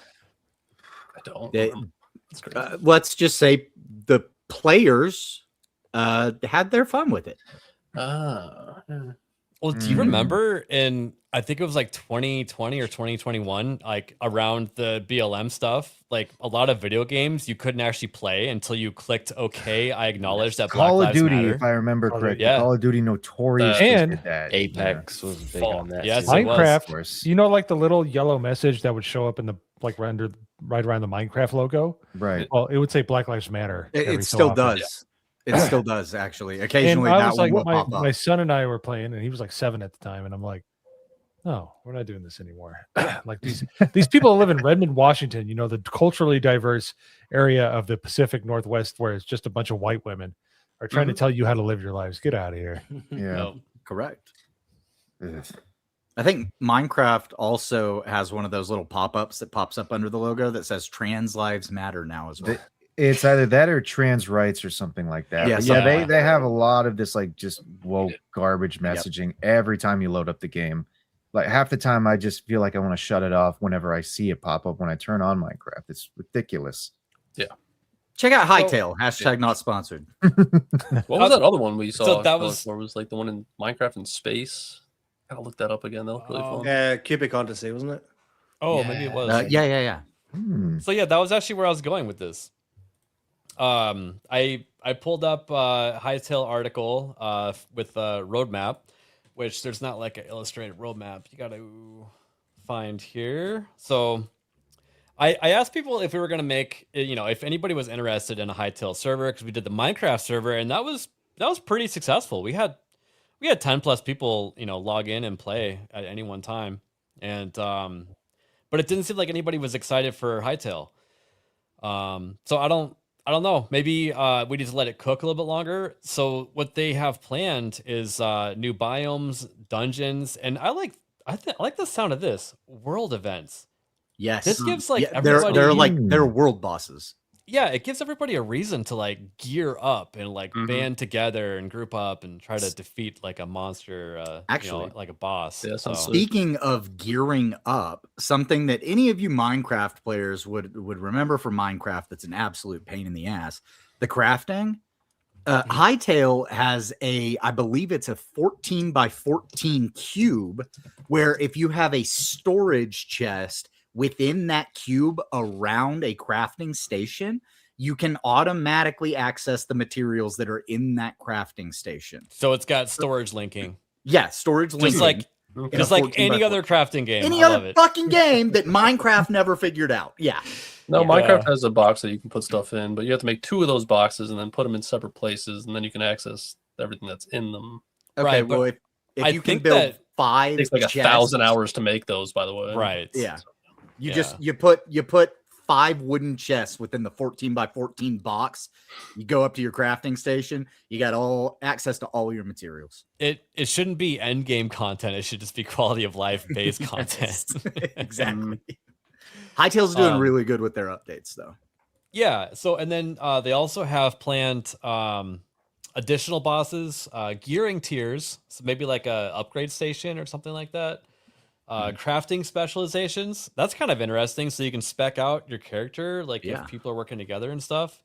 I don't. Let's just say the players had their fun with it. Well, do you remember in, I think it was like 2020 or 2021, like around the BLM stuff, like a lot of video games you couldn't actually play until you clicked OK. I acknowledge that Black Call of Lives Duty, Matter. if I remember correctly. Yeah. Call of Duty notoriously and did that. Apex was big on that. Yes, too. it was. Minecraft. You know, like the little yellow message that would show up in the right around the Minecraft logo. Right. Well, it would say Black Lives Matter. It still does. It still does, actually. Occasionally, and I that was one like, will pop up. my son and I were playing, and he was like 7 at the time, and I'm like, no, we're not doing this anymore. Like these people live in Redmond, Washington, you know, the culturally diverse area of the Pacific Northwest, where it's just a bunch of white women are trying to tell you how to live your lives. Get out of here. Yeah. No, correct. I think Minecraft also has one of those little pop-ups that pops up under the logo that says "Trans Lives Matter" now as well. It's either that or trans rights or something like that. Yeah, But yeah, they have a lot of this like just woke garbage messaging every time you load up the game. Like half the time, I just feel like I want to shut it off whenever I see it pop up when I turn on Minecraft. It's ridiculous. Yeah. Check out Hytale. Hashtag not sponsored. What was that other one we saw? So that was like the one in Minecraft in space. Gotta look that up again. That looked really fun. Cubic Odyssey, wasn't it? Oh, maybe it was. Yeah. So yeah, that was actually where I was going with this. I pulled up a Hytale article with a roadmap, which there's not like an illustrated roadmap. You got to find here. So I asked people if we were going to make, you know, if anybody was interested in a Hytale server, because we did the Minecraft server, and that was pretty successful. We had 10 plus people, you know, log in and play at any one time, and but it didn't seem like anybody was excited for Hytale. So I don't know. Maybe we need to let it cook a little bit longer. So what they have planned is new biomes, dungeons, and I I like the sound of this. World events. Yes. This gives like they're everybody. they're world bosses. Yeah, it gives everybody a reason to like gear up and like band together and group up and try to defeat like a monster, Actually, like a boss. Yeah, so. Speaking of gearing up, something that any of you Minecraft players would remember from Minecraft that's an absolute pain in the ass, the crafting. Hytale has I believe it's a 14 by 14 cube where if you have a storage chest within that cube around a crafting station, you can automatically access the materials that are in that crafting station. So it's got storage linking. Yeah, storage linking. Just like any other crafting game. Any other fucking game that Minecraft never figured out. Yeah. No, Minecraft has a box that you can put stuff in, but you have to make 2 of those boxes and then put them in separate places, and then you can access everything that's in them. Okay, Right, well, but if I you can think build that- 5 It takes like 1,000 hours to make those, by the way. Right. Yeah. You Yeah. just you put 5 wooden chests within the 14 by 14 box. You go up to your crafting station, you got all access to all your materials. It shouldn't be end game content. It should just be quality of life based Yes, content. exactly. Hytale's doing really good with their updates, though. Yeah. So and then they also have planned additional bosses, gearing tiers. So maybe like a upgrade station or something like that. Crafting specializations. That's kind of interesting. So you can spec out your character, like if people are working together and stuff.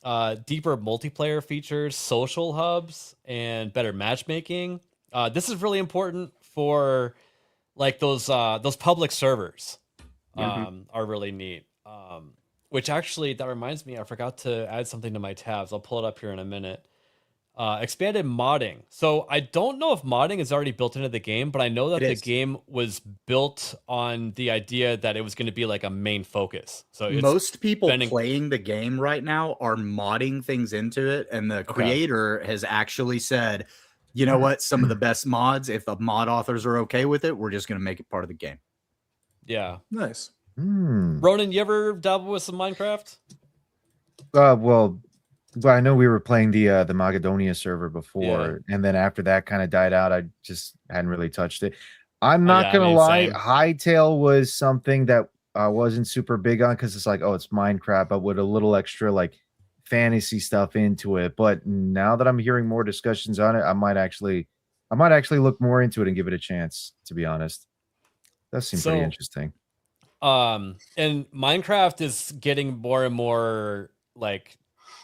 Deeper multiplayer features, social hubs, and better matchmaking. This is really important for like those public servers. Are really neat. Which actually, that reminds me, I forgot to add something to my tabs. I'll pull it up here in a minute. Expanded modding. So I don't know if modding is already built into the game, but I know that the game was built on the idea that it was going to be like a main focus. So it's most people playing the game right now are modding things into it, and the creator has actually said, you know what, some of the best mods, if the mod authors are okay with it, we're just going to make it part of the game. Yeah. Nice. Ronan, you ever dabble with some Minecraft? Well, I know we were playing the Macedonia server before, and then after that kind of died out, I just hadn't really touched it. I'm not gonna lie, same. Hytale was something that I wasn't super big on because it's like, oh, it's Minecraft, but with a little extra like fantasy stuff into it. But now that I'm hearing more discussions on it, I might actually look more into it and give it a chance. To be honest, that seems pretty interesting. And Minecraft is getting more and more like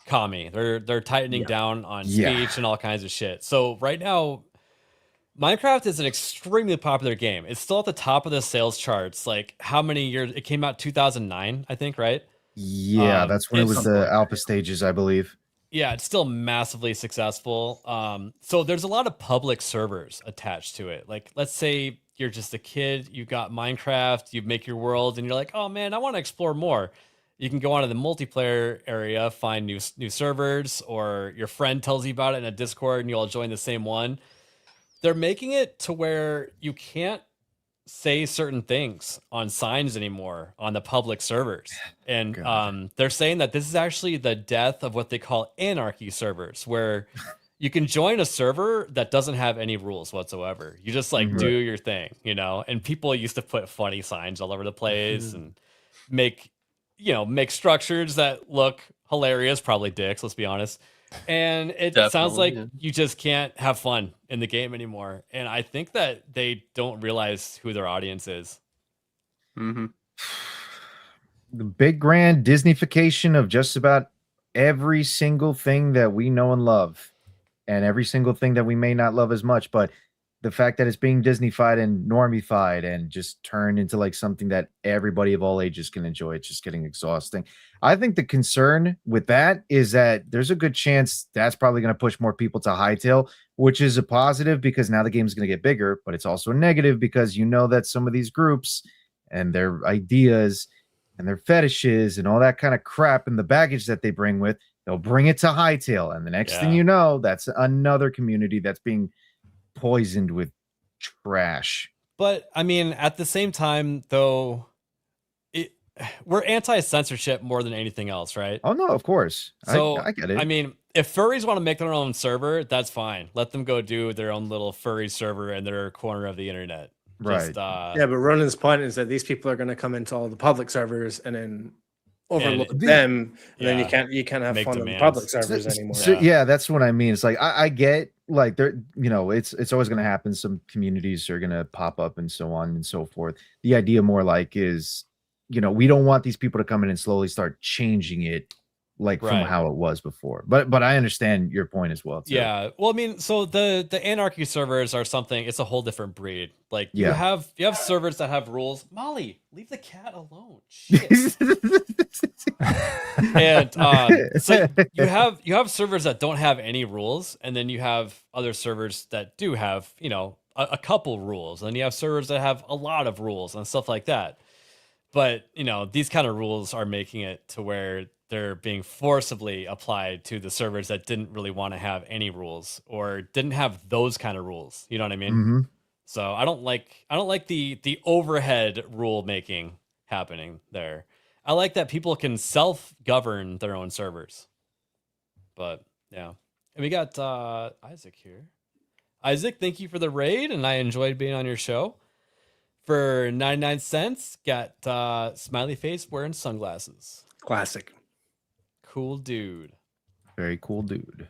commie. They're tightening down on speech and all kinds of shit. So right now, Minecraft is an extremely popular game. It's still at the top of the sales charts. Like how many years? It came out 2009, I think, right? Yeah, that's when it was the alpha stages, I believe. Yeah, it's still massively successful. So there's a lot of public servers attached to it. Like, let's say you're just a kid, you got Minecraft, you make your world, and you're like, oh man, I want to explore more. You can go onto the multiplayer area, find new servers, or your friend tells you about it in a Discord, and you all join the same one. They're making it to where you can't say certain things on signs anymore on the public servers. And they're saying that this is actually the death of what they call anarchy servers, where you can join a server that doesn't have any rules whatsoever. You just like do your thing, you know? And people used to put funny signs all over the place and make structures that look hilarious, probably dicks, let's be honest. And it sounds like you just can't have fun in the game anymore. And I think that they don't realize who their audience is. The big grand Disneyfication of just about every single thing that we know and love, and every single thing that we may not love as much, but the fact that it's being Disneyfied and normified and just turned into like something that everybody of all ages can enjoy, it's just getting exhausting. I think the concern with that is that there's a good chance that's probably going to push more people to Hytale, which is a positive because now the game's going to get bigger, but it's also a negative because you know that some of these groups and their ideas and their fetishes and all that kind of crap and the baggage that they bring with, they'll bring it to Hytale. And the next thing you know, that's another community that's being poisoned with trash. But I mean, at the same time, though, we're anti-censorship more than anything else, right? Oh no, of course. So I get it. I mean, if furries want to make their own server, that's fine. Let them go do their own little furry server in their corner of the internet. Right. Yeah, but Ronan's point is that these people are going to come into all the public servers and then overload And- them, and then Yeah. you can't have Make fun on the demands. public servers anymore. Yeah, that's what I mean. It's like I get like there, it's always going to happen. Some communities are going to pop up and so on and so forth. The idea more like is, we don't want these people to come in and slowly start changing it like from Right. how it was before. But I understand your point as well. Too. Yeah. Well, I mean, so the anarchy servers are something. It's a whole different breed. Like you Yeah. have servers that have rules. Molly, leave the cat alone. Shit. And so you have servers that don't have any rules, and then you have other servers that do have a couple rules, and then you have servers that have a lot of rules and stuff like that. But these kind of rules are making it to where they're being forcibly applied to the servers that didn't really want to have any rules or didn't have those kind of rules. You know what I mean? Mhm. So I don't like the overhead rule making happening there. I like that people can self-govern their own servers. But yeah. And we got Isaac here. Isaac, thank you for the raid, and I enjoyed being on your show. For 99 cents, got smiley face wearing sunglasses. Classic. Cool dude. Very cool dude.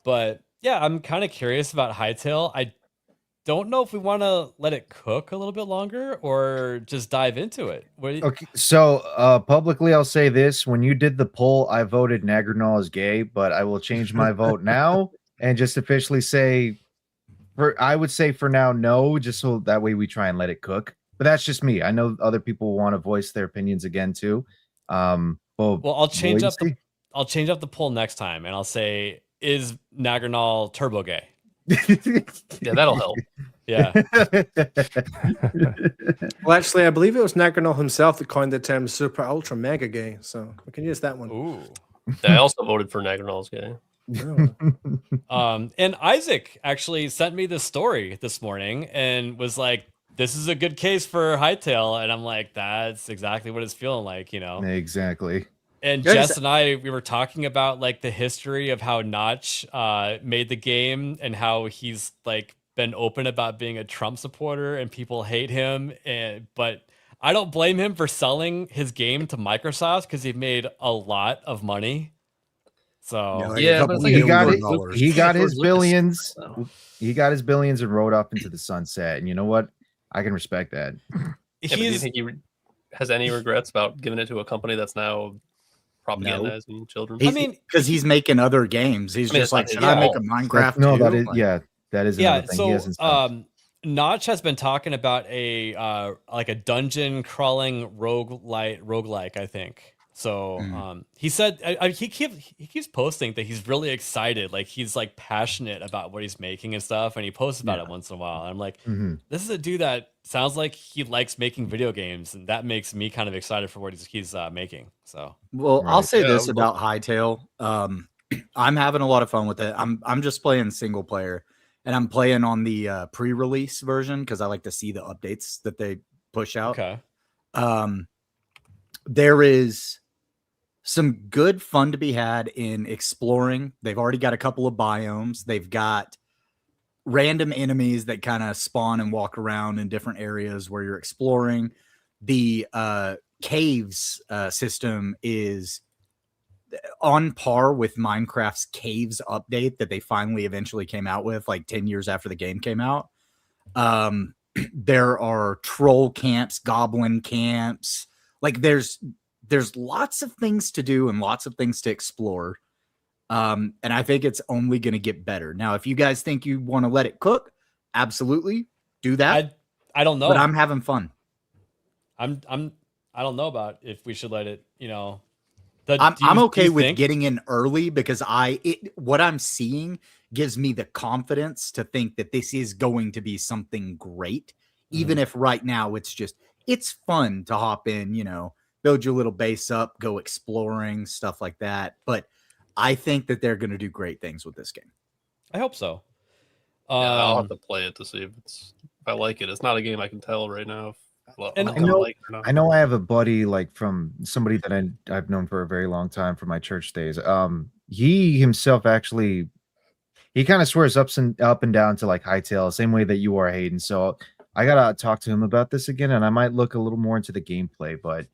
But yeah, I'm kind of curious about Hytale. I don't know if we want to let it cook a little bit longer or just dive into it. Okay, so publicly I'll say this. When you did the poll, I voted Nagrinol is gay, but I will change my vote now and just officially say I would say for now no, just so that way we try and let it cook. But that's just me. I know other people want to voice their opinions again too. Well, I'll change up the poll next time, and I'll say, is Nagrinol turbo gay? Yeah, that'll help. Yeah. Well, actually, I believe it was Nagrinol himself that coined the term super ultra mega gay, so we can use that one. Ooh. I also voted for Nagrinol's gay. And Isaac actually sent me this story this morning and was like, this is a good case for Hytale. And I'm like, that's exactly what it's feeling like, Exactly. And Jess and I, we were talking about like the history of how Notch made the game and how he's like been open about being a Trump supporter and people hate him. But I don't blame him for selling his game to Microsoft because he made a lot of money. So Yeah, but it's like he $1 got his Lucas, billions. so. He got his billions and rode off into the sunset. And you know what? I can respect that. Yeah, but do you think he has any regrets about giving it to a company that's now propagandizing children? Because he's making other games. He's just like, should I make a Minecraft? No, too? that is Like- that is yeah. another thing. He hasn't stopped. So Notch has been talking about a like a dungeon crawling roguelike, I think. So he said he keeps posting that he's really excited, like he's like passionate about what he's making and stuff, and he posts about it once in a while. And I'm like, this is a dude that sounds like he likes making video games, and that makes me kind of excited for what he's making. So Well, I'll say this about Hytale. I'm having a lot of fun with it. I'm just playing single player, and I'm playing on the pre-release version because I like to see the updates that they push out. Okay. There is some good fun to be had in exploring. They've already got a couple of biomes. They've got random enemies that kind of spawn and walk around in different areas where you're exploring. The caves system is on par with Minecraft's caves update that they finally eventually came out with like 10 years after the game came out. There are troll camps, goblin camps. Like there's lots of things to do and lots of things to explore. And I think it's only going to get better. Now, if you guys think you want to let it cook, absolutely do that. I don't know. But I'm having fun. I don't know about if we should let it, I'm okay with getting in early because what I'm seeing gives me the confidence to think that this is going to be something great. Even if right now it's fun to hop in, build your little base up, go exploring, stuff like that. But I think that they're going to do great things with this game. I hope so. Yeah, I'll have to play it to see if I like it. It's not a game I can tell right now if I know I have a buddy like from somebody that I've known for a very long time from my church days. He himself actually he kind of swears up and down to like Hytale, same way that you are, Hayden. So I gotta talk to him about this again, and I might look a little more into the gameplay, but I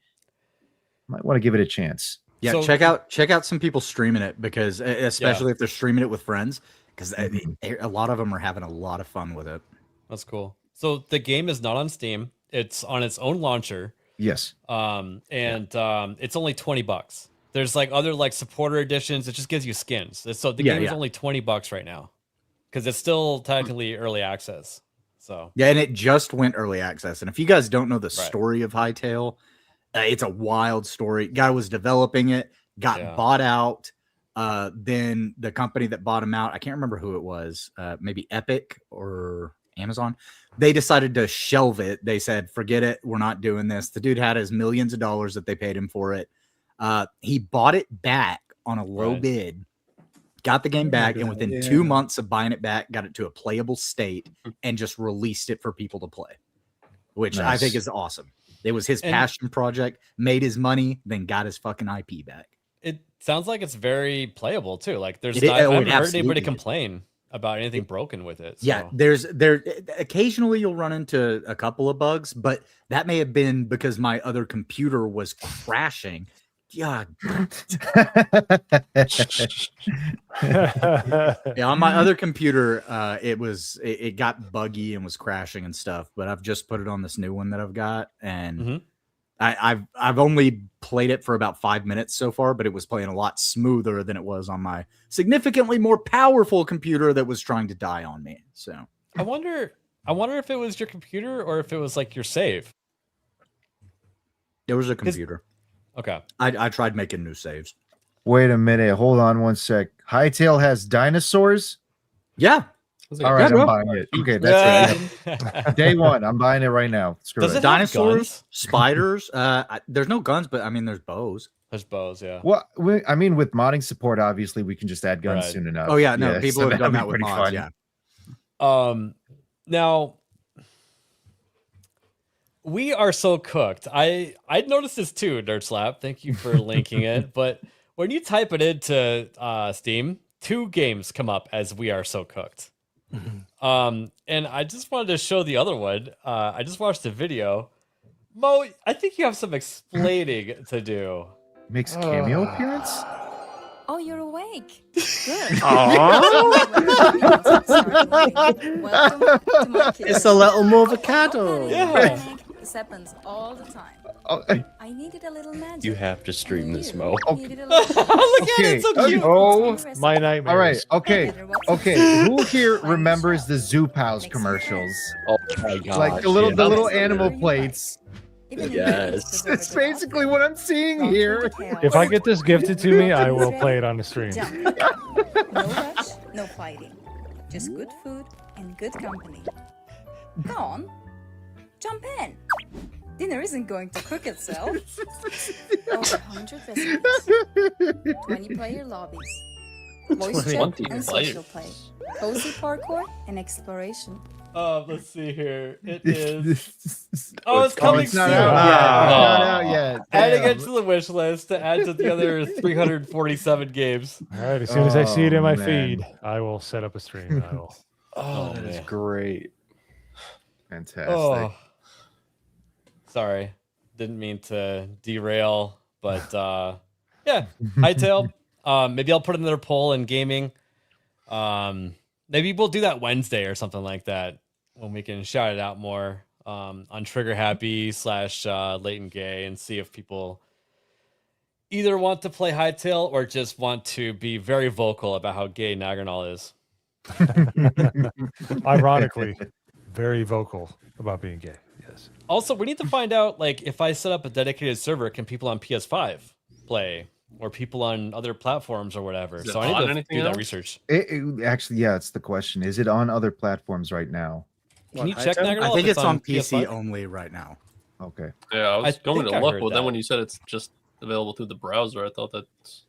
might want to give it a chance. Yeah, So- check out some people streaming it because especially if they're streaming it with friends, because a lot of them are having a lot of fun with it. That's cool. So the game is not on Steam. It's on its own launcher. Yes. It's only $20. There's like other like supporter editions. It just gives you skins. So the game is only $20 right now because it's still technically early access. So yeah, and it just went early access. And if you guys don't know the story of Hytale, it's a wild story. Guy was developing it, got bought out. Then the company that bought him out, I can't remember who it was, maybe Epic or Amazon. They decided to shelve it. They said, forget it. We're not doing this. The dude had his millions of dollars that they paid him for it. He bought it back on a low bid, got the game back, and within 2 months of buying it back, got it to a playable state and just released it for people to play, which I think is awesome. It was his passion project, made his money, then got his fucking IP back. it sounds like it's very playable too. Like there's It is- I haven't heard absolutely anybody is. complain about anything broken with it. Yeah, so. there occasionally you'll run into a couple of bugs, but that may have been because my other computer was crashing. God. Yeah, on my other computer, it got buggy and was crashing and stuff, but I've just put it on this new one that I've got, and I've only played it for about 5 minutes so far, but it was playing a lot smoother than it was on my significantly more powerful computer that was trying to die on me. So I wonder if it was your computer or if it was like your save. it was a computer. Okay. I tried making new saves. Wait a minute. Hold on one sec. Hytale has dinosaurs? Yeah. All right, I'm buying it. Okay, that's it. Yep. Day one. I'm buying it right now. Screw Does it. it dinosaurs, spiders? There's no guns, but I mean, there's bows. There's bows, yeah. Well, I mean, with modding support, obviously, we can just add guns soon enough. Oh yeah, no, people so have done that'd that be with pretty mods. fun. Yeah. Now we are so cooked. I noticed this too, Nerd Slap. Thank you for linking it. But when you type it into Steam, 2 games come up as We Are So Cooked. And I just wanted to show the other one. I just watched the video. Mo, I think you have some explaining to do. Makes cameo appearance? Oh, you're awake. Good. Welcome to my kitchen. It's a little avocado. Yeah. This happens all the time. Oh, I needed a little magic. You have to stream this, Mo. Needed a little Look at it, so cute. Oh, my nightmare. All right. Okay. Who here remembers the Zoop House commercials? Oh my god! Like the little animal plates. Yes. That's basically what I'm seeing here. If I get this gifted to me, I will play it on the stream. No rush, no fighting. Just good food and good company. Go on. Jump in. Dinner isn't going to cook itself. Over 100 recipes. 20-player lobbies. Voice chat 20 and social play. Cozy parkour and exploration. Let's see here. It is. Oh, it's coming it's soon. not out yet. It's not out yet. Adding Damn. it to the wish list to add to the other 347 games. All right, as soon as I see it in my man. feed, I will set up a stream. I will. Oh, that is great. Fantastic. Oh, sorry, didn't mean to derail, but yeah, Hytale. Maybe I'll put another poll in gaming. Maybe we'll do that Wednesday or something like that when we can shout it out more on Trigger Happy / Leighton Gay and see if people either want to play Hytale or just want to be very vocal about how gay Nagranal is. Ironically, very vocal about being gay. Yes. Also, we need to find out, like, if I set up a dedicated server, can people on PS5 play, or people on other platforms or whatever? Is it So I on need to anything do that else? research. It actually, yeah, it's the question. Is it on other platforms right now? Can you check Hytale? Nagranal? I if think it's on PC PS5? only right now. Okay. Yeah, I was I going think to I look, heard but that. then when you said it's just available through the browser, I thought that's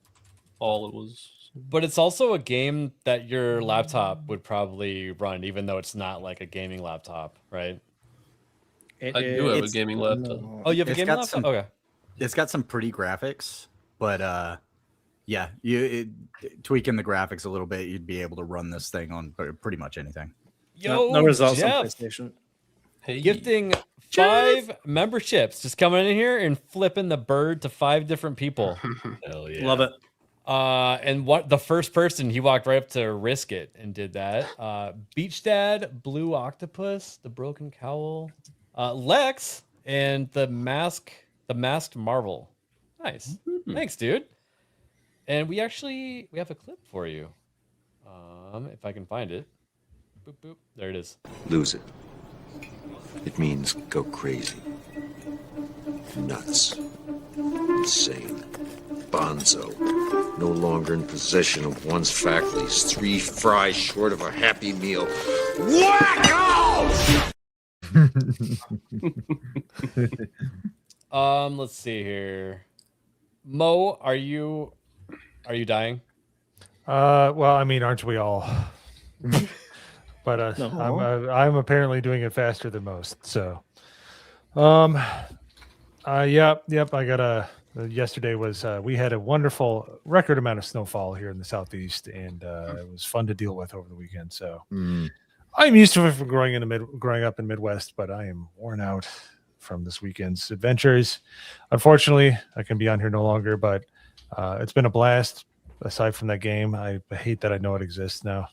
all it was. But it's also a game that your laptop would probably run, even though it's not like a gaming laptop, right? I do have a gaming laptop. Oh, you have a It's gaming got laptop? some- Okay. It's got some pretty graphics, but yeah, tweaking the graphics a little bit, you'd be able to run this thing on pretty much anything. Yo, no results Jeff. on PlayStation. gifting 5 memberships. Just coming in here and flipping the bird to 5 different people. Hell yeah. Love it. And what the first person, he walked right up to risk it and did that. Beach Dad, Blue Octopus, the Broken Cowl, Lex, and the Masked Marvel. Nice. Thanks, dude. And we have a clip for you. If I can find it. Boop, boop. There it is. Lose it. It means go crazy. Nuts. Insane. Bonzo. No longer in possession of one's faculties. 3 fries short of a happy meal. Wacko! Let's see here. Mo, are you dying? Well, I mean, aren't we all? But I'm apparently doing it faster than most. So, yep. I got yesterday was we had a wonderful record amount of snowfall here in the southeast, and it was fun to deal with over the weekend. So I'm used to it from growing up in Midwest, but I am worn out from this weekend's adventures. Unfortunately, I can be on here no longer, but it's been a blast. Aside from that game, I hate that I know it exists now,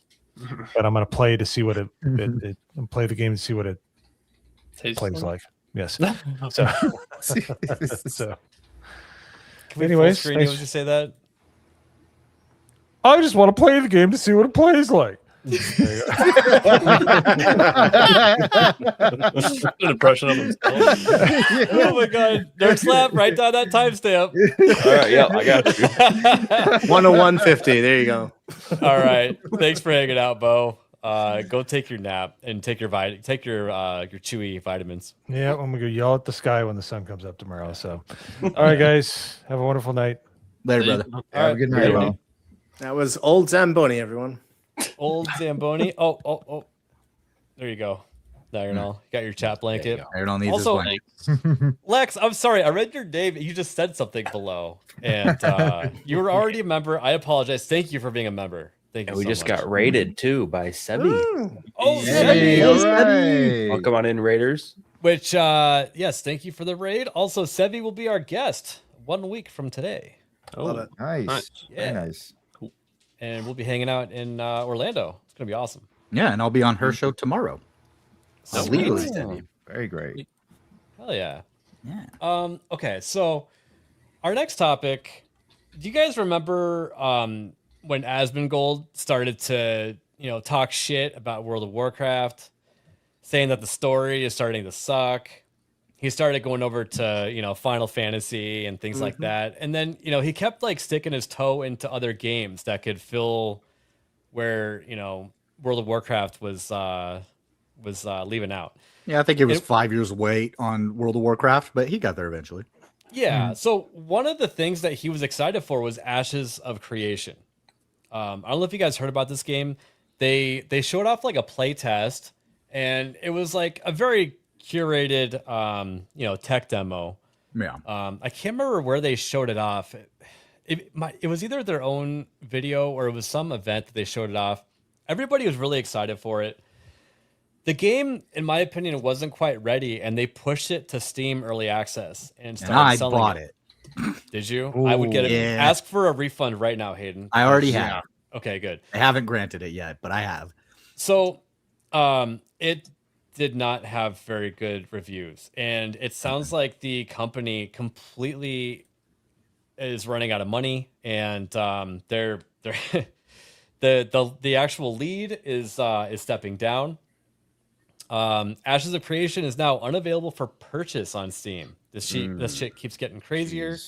but I'm going to play to see what it play the game to see what it plays like. Yes. So, Can we anyways, full screen you when you say that? I just want to play the game to see what it plays like. An impression of himself. Oh my god. Nerd Slap, write down that timestamp. All right, yeah, I got you. 101.50. There you go. All right. Thanks for hanging out, Bo. Go take your nap and take your chewy vitamins. Yeah, I'm gonna go yell at the sky when the sun comes up tomorrow. So, all right, guys, have a wonderful night. Later, brother. Have a good night, bro. That was old Zamboni, everyone. Old Zamboni. Oh. There you go. Diurnal. You got your chat blanket. Diurnal needs also, his blanket. Lex, I'm sorry. I read your name. You just said something below. And you were already a member. I apologize. Thank you for being a member. Thank you And we so just much. got raided too by Sebi. Oh, Sebi. Sebi. Right. Welcome on in, Raiders. Which, yes, thank you for the raid. Also, Sevi will be our guest 1 week from today. Love it. Nice. Yeah. Very nice. Cool. And we'll be hanging out in Orlando. It's going to be awesome. Yeah, and I'll be on her show tomorrow. Sweet. Legally. Very great. Hell yeah. Yeah. Okay, so our next topic. Do you guys remember when Asmongold started to, talk shit about World of Warcraft, saying that the story is starting to suck? He started going over to, Final Fantasy and things like that. And then, he kept sticking his toe into other games that could fill where, World of Warcraft was leaving out. Yeah, I think it was 5 years wait on World of Warcraft, but he got there eventually. Yeah. So one of the things that he was excited for was Ashes of Creation. I don't know if you guys heard about this game. They showed off a play test, and it was a very curated, tech demo. Yeah. I can't remember where they showed it off. It was either their own video or it was some event that they showed it off. Everybody was really excited for it. The game, in my opinion, wasn't quite ready, and they pushed it to Steam Early Access and started I selling bought it. Did you? I would get it. Yeah. Ask for a refund right now, Hayden. I already have. Okay, good. I haven't granted it yet, but I have. So, it did not have very good reviews, and it sounds like the company completely is running out of money, and they're the actual lead is stepping down. Ashes of Creation is now unavailable for purchase on Steam. This shit keeps getting crazier.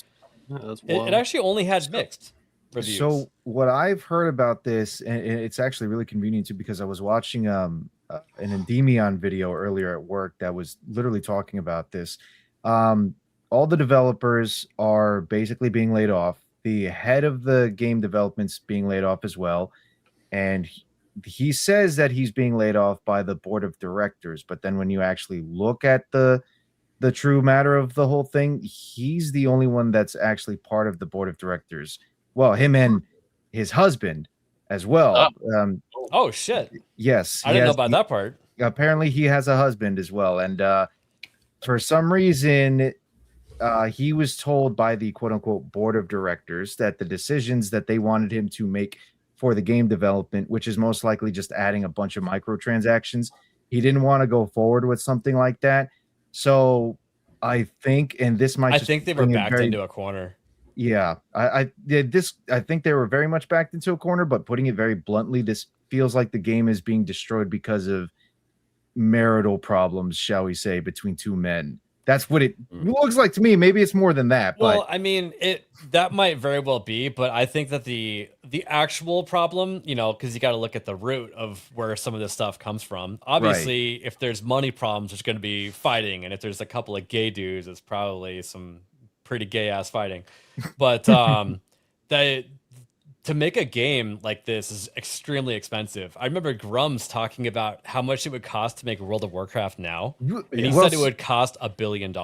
It actually only had mixed reviews. So what I've heard about this, and it's actually really convenient too, because I was watching an Endymion video earlier at work that was literally talking about this. All the developers are basically being laid off. The head of the game development's being laid off as well, and he says that he's being laid off by the board of directors. But then when you actually look at the true matter of the whole thing, he's the only one that's actually part of the board of directors. Well, him and his husband as well. Oh shit! Yes, I didn't know about that part. apparently he has a husband as well, and for some reason, he was told by the quote unquote board of directors that the decisions that they wanted him to make for the game development, which is most likely just adding a bunch of microtransactions, he didn't want to go forward with something like that. So I think, and this might, I think they were backed into a corner. Yeah, I think they were very much backed into a corner, but putting it very bluntly, this feels like the game is being destroyed because of marital problems, shall we say, between two men. That's what it looks like to me. Maybe it's more than that. Well, But I mean, that might very well be, but I think that the actual problem, because you got to look at the root of where some of this stuff comes from. Obviously, if there's money problems, there's going to be fighting, and if there's a couple of gay dudes, it's probably some pretty gay ass fighting. But to make a game like this is extremely expensive. I remember Grums talking about how much it would cost to make World of Warcraft now, and he said it would cost $1 billion.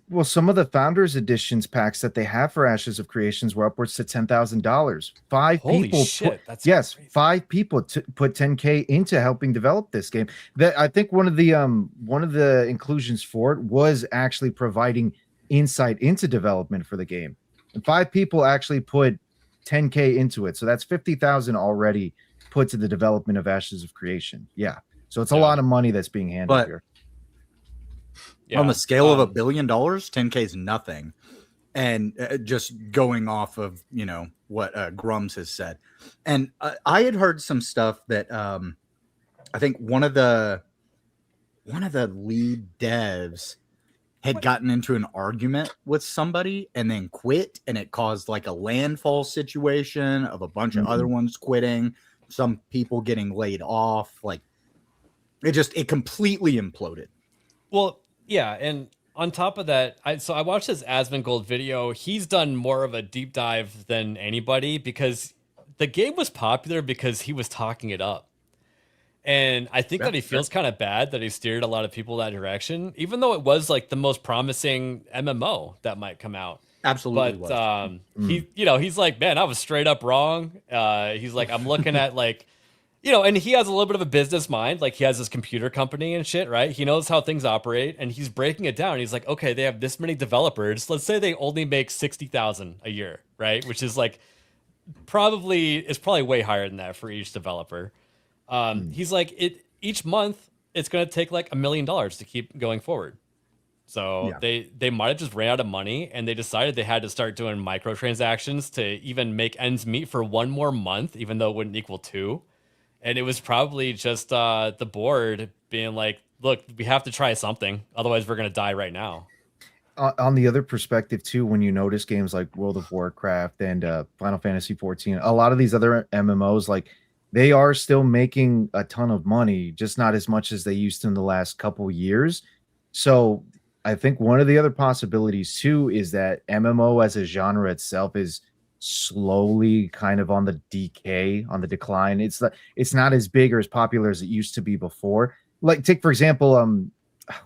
well, some of the Founders Editions packs that they have for Ashes of Creations were upwards to $10,000. Holy shit, that's five people put 10K into helping develop this game. That I think one of the inclusions for it was actually providing insight into development for the game, and 5 people actually put 10K into it, so that's 50,000 already put to the development of Ashes of Creation. Yeah, so it's a lot of money that's being handled here. On the scale of $1 billion, 10K is nothing. And just going off of what Grums has said, and I had heard some stuff that I think one of the lead devs had gotten into an argument with somebody and then quit, and it caused like a landfall situation of a bunch of other ones quitting, some people getting laid off. Like it completely imploded. Well, yeah, and on top of that, I watched this Asmongold video. He's done more of a deep dive than anybody because the game was popular because he was talking it up. And I think that he feels kind of bad that he steered a lot of people that direction, even though it was like the most promising MMO that might come out. Absolutely. But he's like, man, I was straight up wrong. He's like, I'm looking at like, and he has a little bit of a business mind. Like he has his computer company and shit, right? He knows how things operate, and he's breaking it down. He's like, okay, they have this many developers. Let's say they only make 60,000 a year, right? Which is like probably way higher than that for each developer. He's like, each month it's going to take like $1 million to keep going forward. So they might have just ran out of money, and they decided they had to start doing microtransactions to even make ends meet for one more month, even though it wouldn't equal 2. And it was probably just the board being like, look, we have to try something. Otherwise we're going to die right now. On the other perspective too, when you notice games like World of Warcraft and Final Fantasy 14, a lot of these other MMOs, like, they are still making a ton of money, just not as much as they used to in the last couple years. So I think one of the other possibilities too is that MMO as a genre itself is slowly kind of on the decline. It's not as big or as popular as it used to be before. Like take for example,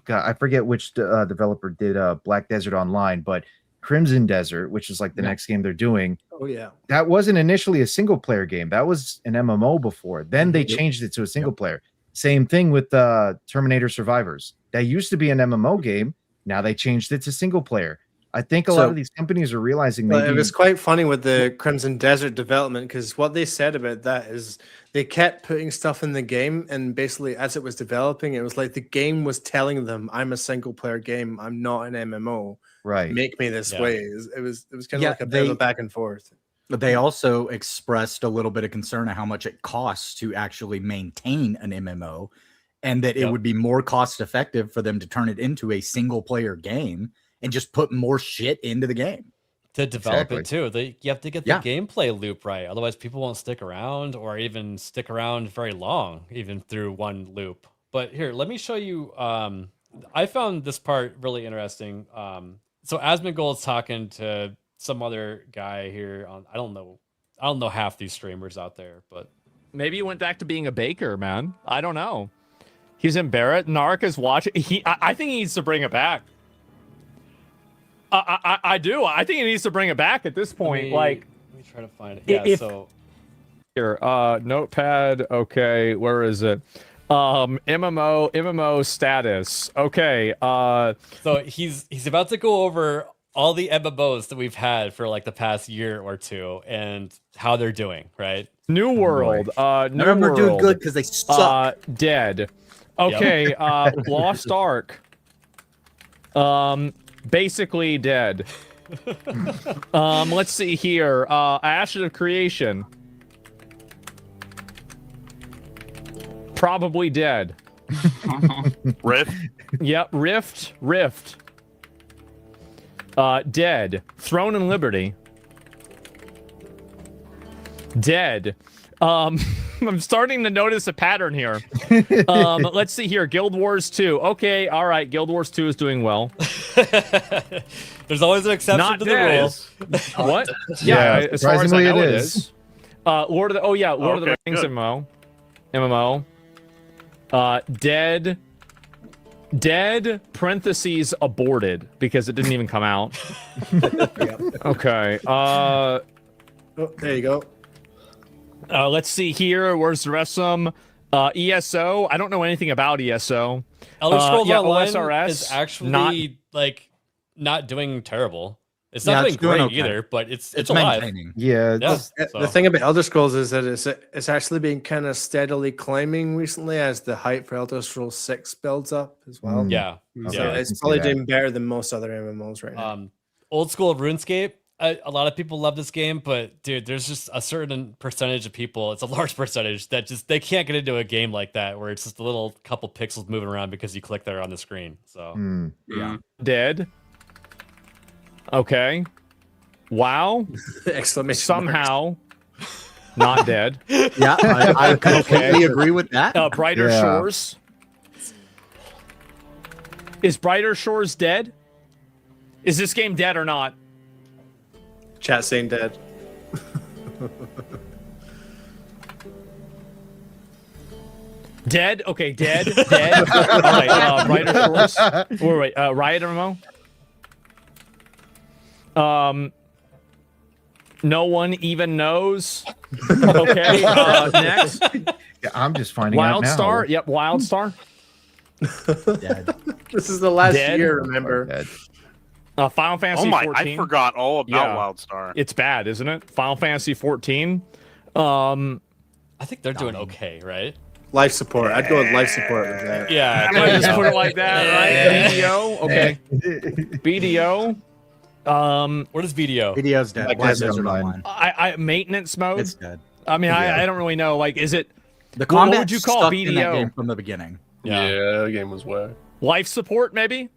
God, I forget which developer did Black Desert Online, but Crimson Desert, which is like the next game they're doing. Oh yeah, that wasn't initially a single player game. That was an MMO before. Then they changed it to a single player. Same thing with Terminator Survivors. That used to be an MMO game. Now they changed it to single player. I think a lot of these companies are realizing maybe it was quite funny with the Crimson Desert development, because what they said about that is they kept putting stuff in the game, and basically as it was developing, it was like the game was telling them, I'm a single player game, I'm not an MMO. Right. Make me this way. It was kind of like a bit of a back and forth. But they also expressed a little bit of concern of how much it costs to actually maintain an MMO, and that it would be more cost effective for them to turn it into a single player game and just put more shit into the game. To develop it too. You have to get the gameplay loop right. Otherwise people won't stick around, or even stick around very long, even through one loop. But here, let me show you. I found this part really interesting. So Asmongold's talking to some other guy here on, I don't know half these streamers out there, but maybe he went back to being a baker, man. I don't know. He's in Barrett. Narc is watching. I think he needs to bring it back. I do. I think he needs to bring it back at this point. Let me try to find it. Yeah, so here, notepad. Okay, where is it? MMO status. Okay. So he's about to go over all the MMOs that we've had for like the past year or two and how they're doing, right? New World. New None of them are doing World. good because they suck. Dead. Okay. Lost Ark. Basically dead. Let's see here. Ashes of Creation. Probably dead. Rift. Yep. Rift. Dead. Throne and Liberty. Dead. I'm starting to notice a pattern here. Let's see here. Guild Wars 2. Okay, all right. Guild Wars 2 is doing well. There's always an exception Not to the dead. rule. What? Yeah, as far as I surprisingly know, it it is. is. Lord of the Lord of the Okay, Rings good. MMO. Dead. Parentheses aborted because it didn't even come out. Okay. Oh, there you go. Let's see here. Where's the rest of them? ESO. I don't know anything about ESO. Elder Scrolls Online OSRS, is actually not doing terrible. It's not doing it's doing great okay. either, but it's alive. maintaining. Yeah, The thing about Elder Scrolls is that it's actually been kind of steadily climbing recently as the hype for Elder Scrolls 6 builds up as well. Yeah. So Yeah. it's probably doing better than most other MMOs right now. Old school of RuneScape. A lot of people love this game, but dude, there's just a certain percentage of people. It's a large percentage that just they can't get into a game like that where it's just a little couple pixels moving around because you click there on the screen. So Yeah. Dead. Okay. Wow. Exclamation Somehow not dead. Yeah, I completely agree with that. Brighter Yeah. Shores. Is Brighter Shores dead? Is this game dead or not? Chat saying dead. Dead? Okay, dead. Dead. All right, Brighter Shores. Wait, Riot MMO? No one even knows. Okay, next. Yeah, I'm just finding out now. Wildstar. Yep, Wildstar. This is the last Dead. year, remember? Final Fantasy Oh my! 14. I forgot all about Yeah. Wildstar. It's bad, isn't it? Final Fantasy 14. I think they're doing okay, right? Life support. I'd go with life support with that. Yeah, I just put it like that, right? BDO. Okay. BDO. What is BDO? Video's dead. Like Blizzard Desert Online. I maintenance mode. It's dead. I mean, I don't really know. Like, is it The what combat would you call stuck in that BDO? game from the beginning. Yeah, the game was whack. Life support, maybe?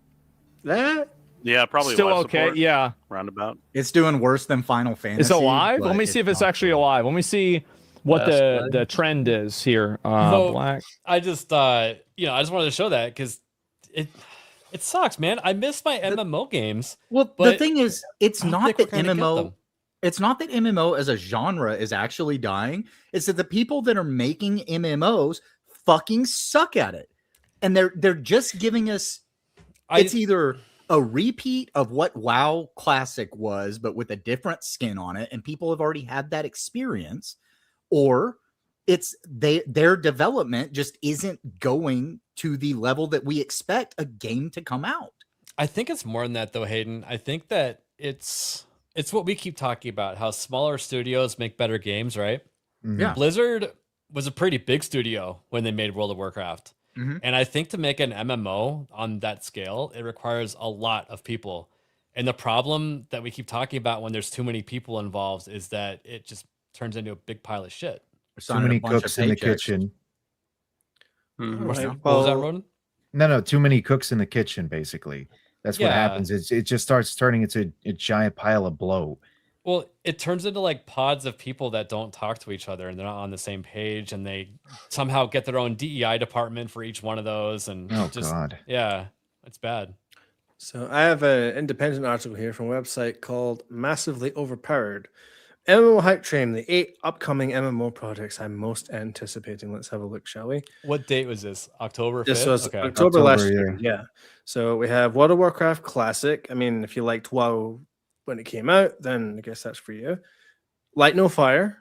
Yeah, probably Still life okay. support, Yeah. Roundabout. It's doing worse than Final Fantasy. It's alive. but Let me see if it's not actually alive. Let me see what the trend is here. So, Black. I just I just wanted to show that because it sucks, man. I miss my MMO games. Well, the but thing is, it's I don't not think that we're gonna get MMO. them. It's not that MMO as a genre is actually dying. It's that the people that are making MMOs fucking suck at it, and they're just giving us. It's either a repeat of what WoW Classic was, but with a different skin on it, and people have already had that experience, or it's their development just isn't going to the level that we expect a game to come out. I think it's more than that, though, Hayden. I think that it's what we keep talking about, how smaller studios make better games, right? Yeah. Blizzard was a pretty big studio when they made World of Warcraft. Mhm. And I think to make an MMO on that scale, it requires a lot of people. And the problem that we keep talking about when there's too many people involved is that it just turns into a big pile of shit. Too many cooks in the kitchen. What was that, Roden? No, too many cooks in the kitchen, basically. That's what Yeah. happens. It just starts turning into a giant pile of bloat. Well, it turns into like pods of people that don't talk to each other and they're not on the same page, and they somehow get their own DEI department for each one of those. And Oh, just, God. yeah, it's bad. So I have an independent article here from a website called Massively Overpowered. MMO Hype Train, the 8 upcoming MMO projects I'm most anticipating. Let's have a look, shall we? What date was this? October 5th? This was Okay. October last year. Yeah. So we have World of Warcraft Classic. I mean, if you liked WoW when it came out, then I guess that's for you. Light No Fire,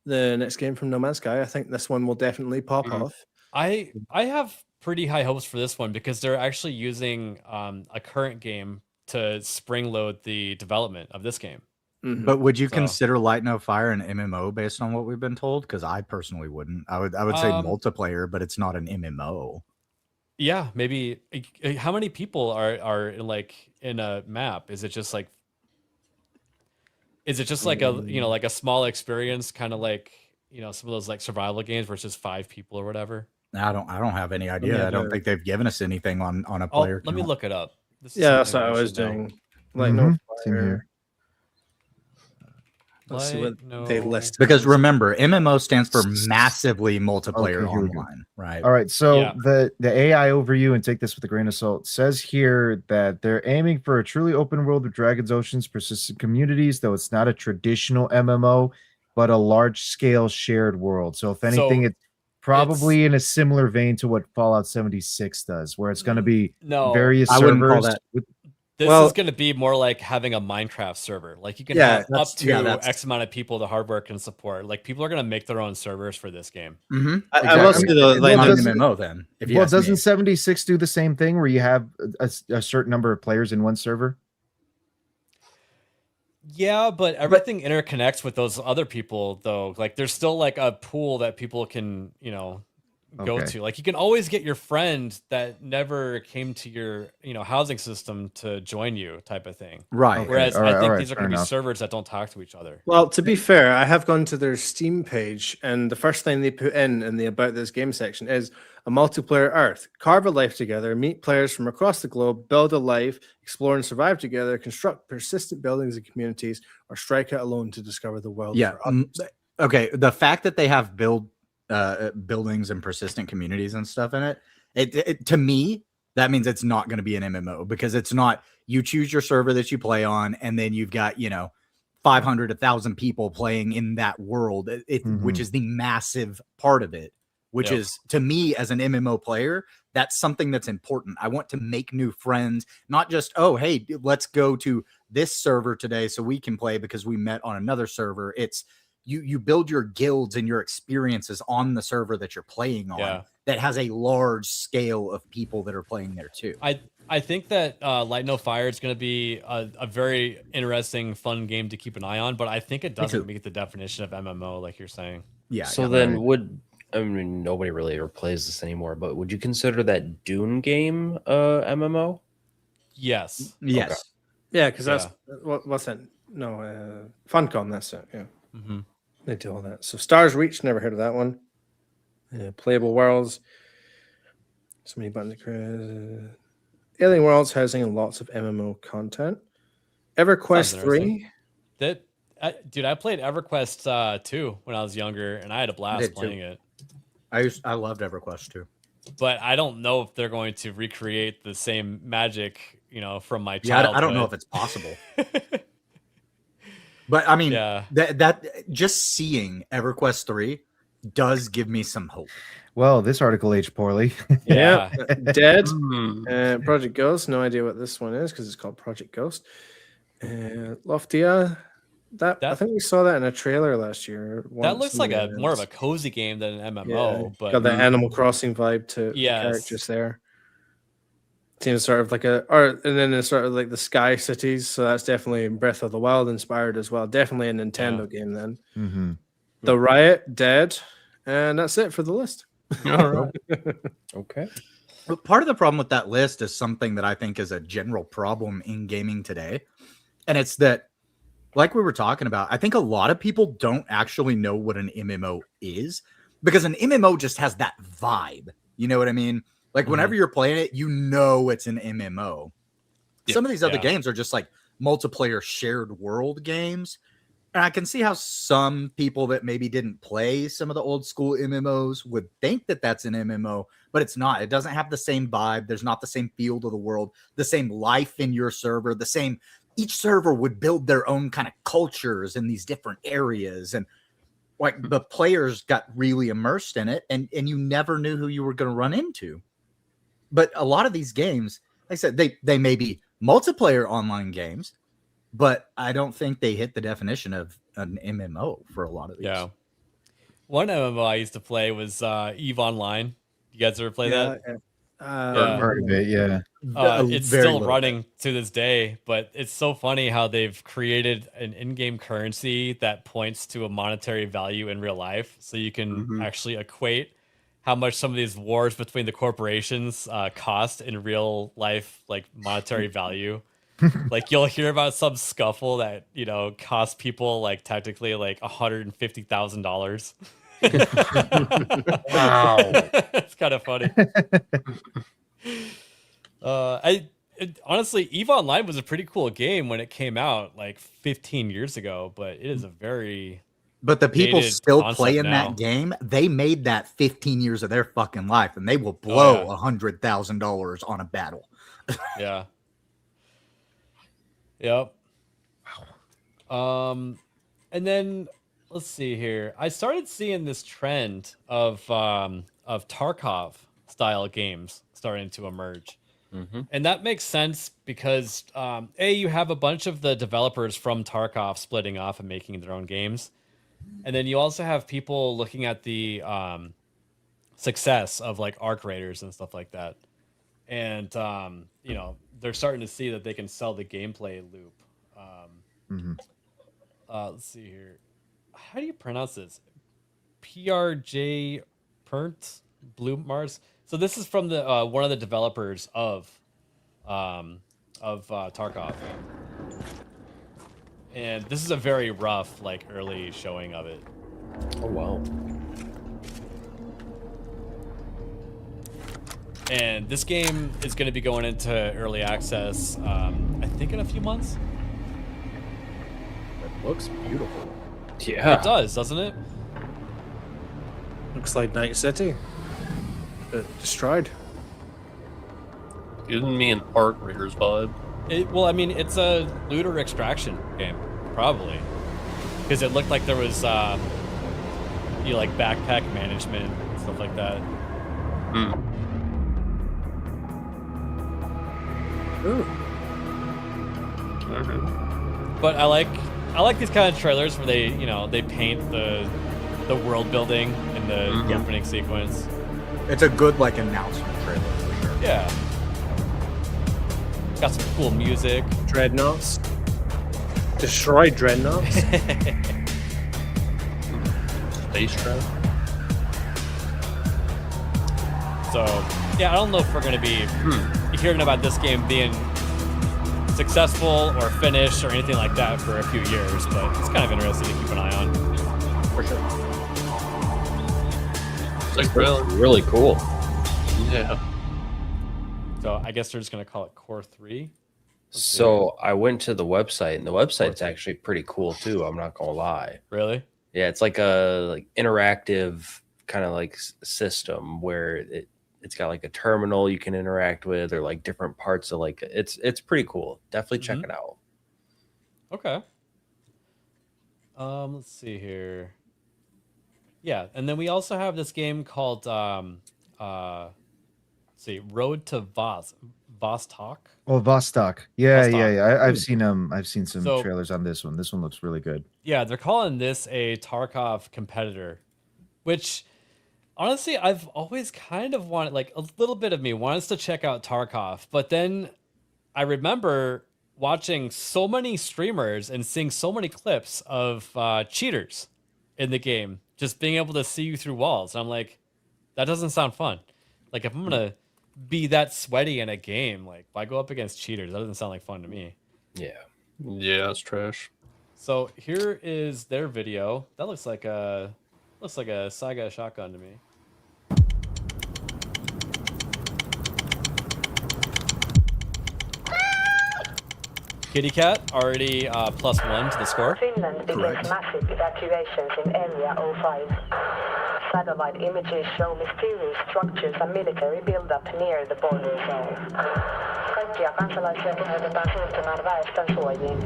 the next game from No Man's Sky. I think this one will definitely pop off. I have pretty high hopes for this one because they're actually using a current game to spring load the development of this game. But would you So- consider Light No Fire an MMO based on what we've been told? Because I personally wouldn't. I would say multiplayer, but it's not an MMO. Yeah, maybe. How many people are like in a map? Is it just like a like a small experience, kind of like some of those like survival games versus 5 people or whatever? I don't have any idea. I don't think they've given us anything on a Oh, player. let me count. look it up. This is Yeah, that's something what I we was should know. doing. Like no Same fire. here. Let's see what Light they No- list. Because remember, MMO stands for massively multiplayer Okay, here we go. online, right? All right, so Yeah. the AI overview, and take this with a grain of salt, says here that they're aiming for a truly open world with dragons, oceans, persistent communities, though it's not a traditional MMO, but a large scale shared world. So if anything, So it's probably in a similar vein to what Fallout 76 does, where it's going to be No, various I wouldn't call servers. that- This Well- is going to be more like having a Minecraft server. Like you can Yeah, have up that's- to yeah, that's- X amount of people the hardware can support. Like people are going to make their own servers for this game. Mm-hmm. I will say though, like not an doesn't- MMO then. If you Well, ask me. doesn't 76 do the same thing where you have a certain number of players in one server? Yeah, but everything interconnects with those other people though. Like there's still like a pool that people can, go Okay. to. Like you can always get your friend that never came to your, housing system to join you type of thing. Right. Okay, Whereas all right, I think all right, these are fair going to be enough. servers that don't talk to each other. Well, to be fair, I have gone to their Steam page, and the first thing they put in the About This Game section is a multiplayer Earth. Carve a life together, meet players from across the globe, build a life, explore and survive together, construct persistent buildings and communities, or strike out alone to discover the world. Yeah. for others. Okay. The fact that they have buildings and persistent communities and stuff in it, to me, that means it's not going to be an MMO because it's not. You choose your server that you play on, and then you've got 500, 1,000 people playing in that world, which is the massive part of it. Which Yep. is, to me, as an MMO player, that's something that's important. I want to make new friends, not just, oh, hey, let's go to this server today so we can play because we met on another server. It's you build your guilds and your experiences on the server that you're playing on Yeah. that has a large scale of people that are playing there too. I think that Light No Fire is going to be a very interesting, fun game to keep an eye on, but I think it doesn't meet the definition of MMO, like you're saying. Yeah. So then nobody really ever plays this anymore, but would you consider that Dune game MMO? Yes. Yes. Okay. Yeah, because that's what's that? No, Funcom. That's it. Yeah, Mm-hmm. they do all that. So Stars Reach, never heard of that one. Playable Worlds. So many buttons to press. Alien Worlds housing lots of MMO content. EverQuest Sounds 3. Dude, I played EverQuest 2 when I was younger, and I had a blast did too. playing it. I loved EverQuest too. But I don't know if they're going to recreate the same magic, from my Yeah, childhood. I don't know if it's possible. But I mean, Yeah. that just seeing EverQuest 3 does give me some hope. Well, this article aged poorly. Yeah, Dead. Hmm. Project Ghost. No idea what this one is because it's called Project Ghost. Loftia. I think we saw that in a trailer last year. That looks like more of a cozy game than an MMO. But got the Animal Crossing vibe to the Yes. characters there. Seems sort of like and then it's sort of like the Sky Cities. So that's definitely Breath of the Wild inspired as well. Definitely a Nintendo game then. Mm-hmm. The Riot, Dead, and that's it for the list. All right. Okay. But part of the problem with that list is something that I think is a general problem in gaming today. And it's that, like we were talking about, I think a lot of people don't actually know what an MMO is because an MMO just has that vibe. You know what I mean? Like whenever you're playing it, you know it's an MMO. Some of these other games are just like multiplayer shared world games. And I can see how some people that maybe didn't play some of the old school MMOs would think that that's an MMO, but it's not. It doesn't have the same vibe. There's not the same feel to the world, the same life in your server, the same. Each server would build their own kind of cultures in these different areas. And like the players got really immersed in it and you never knew who you were going to run into. But a lot of these games, like I said, they may be multiplayer online games, but I don't think they hit the definition of an MMO for a lot of these. Yeah. One MMO I used to play was EVE Online. You guys ever play that? Heard of it, yeah. It's Very still little running to this day, but it's so funny how they've created an in-game currency that points to a monetary value in real life, so you can actually equate how much some of these wars between the corporations cost in real life, like monetary value. Like you'll hear about some scuffle that cost people like technically like $150,000. Wow. It's kind of funny. Honestly, EVE Online was a pretty cool game when it came out like 15 years ago, but it is a very But the people dated still concept playing now. that game, they made that 15 years of their fucking life, and they will blow $100,000 on a battle. Yeah. Yep. And then let's see here. I started seeing this trend of Tarkov style games starting to emerge. And that makes sense because you have a bunch of the developers from Tarkov splitting off and making their own games. And then you also have people looking at the success of like Arc Raiders and stuff like that. And they're starting to see that they can sell the gameplay loop. Let's see here. How do you pronounce this? PRJ Pernt Blue Mars. So this is from the one of the developers of Tarkov, and this is a very rough like early showing of it. Oh wow. And this game is going to be going into early access, I think in a few months. It looks beautiful. Yeah. It does, doesn't it? Looks like Night City. Destroyed. Giving me an Arc Raiders vibe. Well, I mean, it's a looter extraction game, probably. Because it looked like there was, like backpack management, stuff like that. Ooh. But I like these kind of trailers where they they paint the world building in the opening sequence. It's a good like announcement trailer for sure. Yeah. Got some cool music. Dreadnoughts. Destroy dreadnoughts. Space trap. So yeah, I don't know if we're gonna be hearing about this game being successful or finished or anything like that for a few years, but it's kind of interesting to keep an eye on. For sure. It's like really cool. Yeah. So I guess they're just gonna call it Core 3. So I went to the website, and the website's actually pretty cool too. I'm not gonna lie. Really? Yeah, it's like a interactive kind of like system where it's got like a terminal you can interact with, or like different parts of like it's pretty cool. Definitely check it out. Okay. Let's see here. Yeah, and then we also have this game called let's see, Road to Vostok. Oh, Vostok. Yeah, Vostok. yeah. I've seen I've seen some So- trailers on this one. This one looks really good. Yeah, they're calling this a Tarkov competitor, which honestly, I've always kind of wanted, like a little bit of me wants to check out Tarkov, but then I remember watching so many streamers and seeing so many clips of cheaters in the game, just being able to see you through walls. And I'm like, that doesn't sound fun. Like if I'm gonna be that sweaty in a game, like why go up against cheaters? That doesn't sound like fun to me. Yeah. Yeah, it's trash. So here is their video. That looks like a Saiga shotgun to me. Kitty Cat already +1 to the score. Finland begins massive evacuations in Area 05. Satellite images show mysterious structures and military buildup near the border zone. Kaikkia kansalaisia kehotetaan siirtymään väestön suojiin.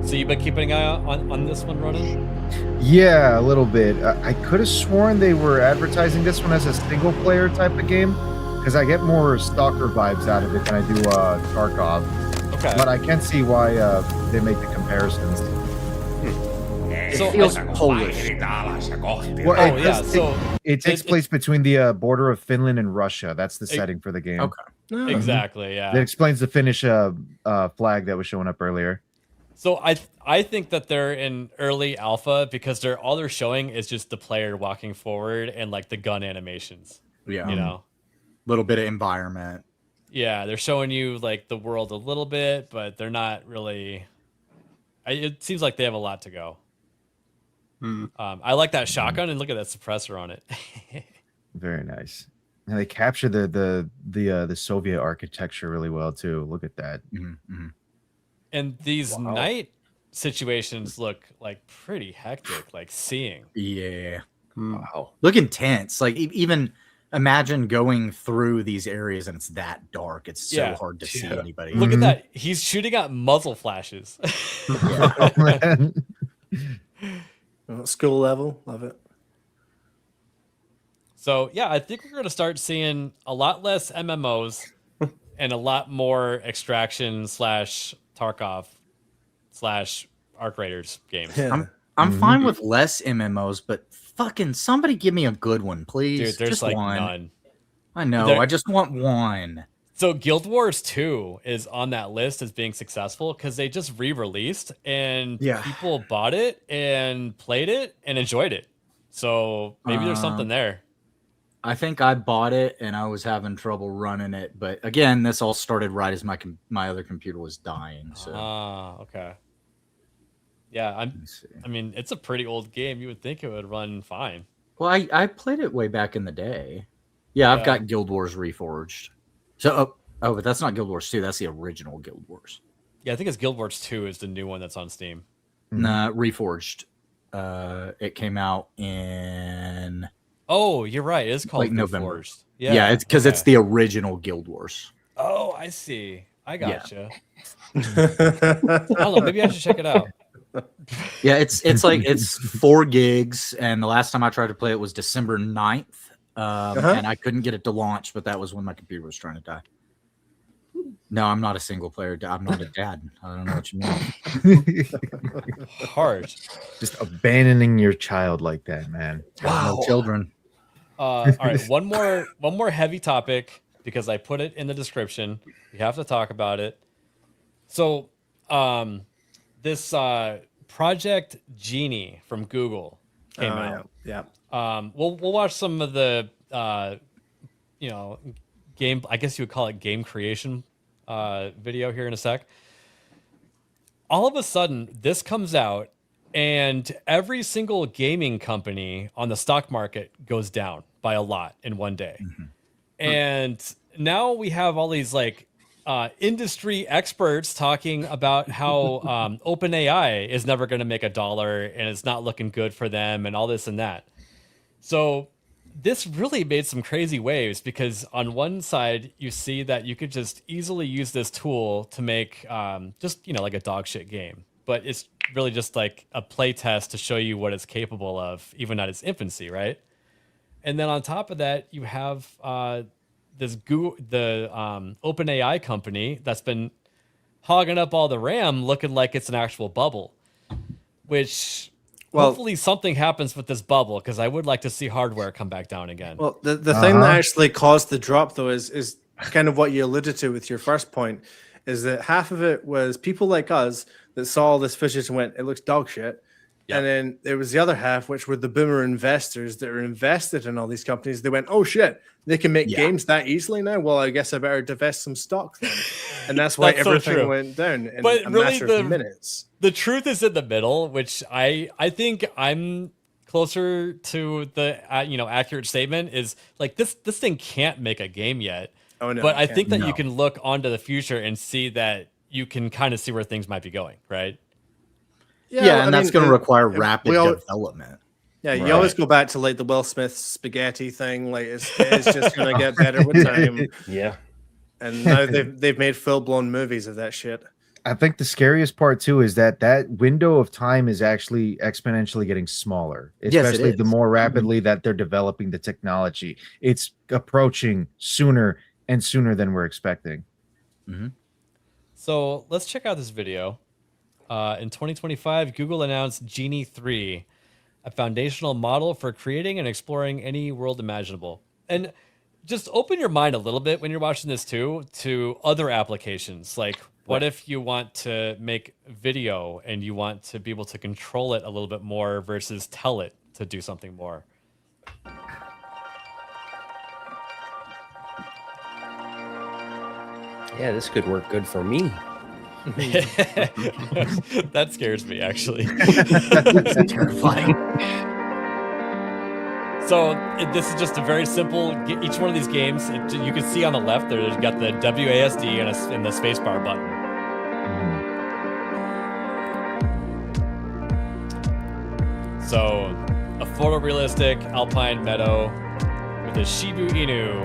So you've been keeping an eye on this one, Ronan? Yeah, a little bit. I could have sworn they were advertising this one as a single player type of game, because I get more Stalker vibes out of it than I do Tarkov. Okay. But I can see why they make the comparisons. So feels I- Polish. Well, it takes place between the border of Finland and Russia. That's the setting for the game. Okay. Exactly. Yeah. That explains the Finnish flag that was showing up earlier. So I think that they're in early alpha because all they're showing is just the player walking forward and like the gun animations. Yeah. You know. Little bit of environment. Yeah, they're showing you like the world a little bit, but they're not really. It seems like they have a lot to go. I like that shotgun and look at that suppressor on it. Very nice. And they capture the Soviet architecture really well too. Look at that. And these night situations look like pretty hectic, like seeing. Yeah. Wow. Look intense. Like even imagine going through these areas and it's that dark. It's so hard to see anybody. Look at that. He's shooting at muzzle flashes. School level. Love it. So yeah, I think we're going to start seeing a lot less MMOs and a lot more extraction / Tarkov / Arc Raiders games. I'm fine with less MMOs, but fucking somebody give me a good one, please. Dude, there's just like one. none. I know. I just want one. So Guild Wars 2 is on that list as being successful because they just re-released and people bought it and played it and enjoyed it. So maybe there's something there. I think I bought it and I was having trouble running it, but again, this all started right as my other computer was dying. So okay. Yeah, I mean, it's a pretty old game. You would think it would run fine. Well, I played it way back in the day. Yeah, I've got Guild Wars Reforged. So but that's not Guild Wars 2. That's the original Guild Wars. Yeah, I think it's Guild Wars 2 is the new one that's on Steam. Nah, Reforged. It came out in. Oh, you're right. It is called like November. Reforged. Yeah, it's because it's the original Guild Wars. Oh, I see. I gotcha. I don't know. Maybe I should check it out. Yeah, it's like it's 4 gigs, and the last time I tried to play it was December 9th. And I couldn't get it to launch, but that was when my computer was trying to die. No, I'm not a single player. I'm not a dad. I don't know what you mean. Harsh. Just abandoning your child like that, man. Wow. No children. All right, one more heavy topic because I put it in the description. We have to talk about it. So, this Project Genie from Google came out. Yeah. We'll watch some of the game. I guess you would call it game creation video here in a sec. All of a sudden, this comes out, and every single gaming company on the stock market goes down by a lot in one day. And now we have all these like industry experts talking about how OpenAI is never going to make $1 and it's not looking good for them and all this and that. So this really made some crazy waves because on one side you see that you could just easily use this tool to make just like a dog shit game, but it's really just like a play test to show you what it's capable of even at its infancy, right? And then on top of that you have the OpenAI company that's been hogging up all the RAM looking like it's an actual bubble, which hopefully something happens with this bubble because I would like to see hardware come back down again. Well, the thing that actually caused the drop, though, is kind of what you alluded to with your first point, is that half of it was people like us that saw all this footage and went, it looks dog shit. Yep. And then there was the other half, which were the boomer investors that are invested in all these companies. They went, oh shit, they can make games that easily now? Well, I guess I better divest some stock then. And that's why everything went down in a matter of minutes. The truth is in the middle, which I think I'm closer to the accurate statement is like this thing can't make a game yet. Oh, no, but I think that you can look onto the future and see that you can kind of see where things might be going, right? Yeah, and that's going to require rapid development. Yeah, you always go back to like the Will Smith spaghetti thing. Like it's just going to get better with time. Yeah, and now they've made full blown movies of that shit. I think the scariest part too is that window of time is actually exponentially getting smaller, especially the more rapidly that they're developing the technology. It's approaching sooner and sooner than we're expecting. So let's check out this video. In 2025, Google announced Genie 3, a foundational model for creating and exploring any world imaginable. And just open your mind a little bit when you're watching this too to other applications. Like, what if you want to make video and you want to be able to control it a little bit more versus tell it to do something more? Yeah, this could work good for me. That scares me, actually. That's terrifying. So this is just a very simple. Each one of these games, you can see on the left there, you've got the WASD and the spacebar button. So a photorealistic alpine meadow with a Shibu Inu.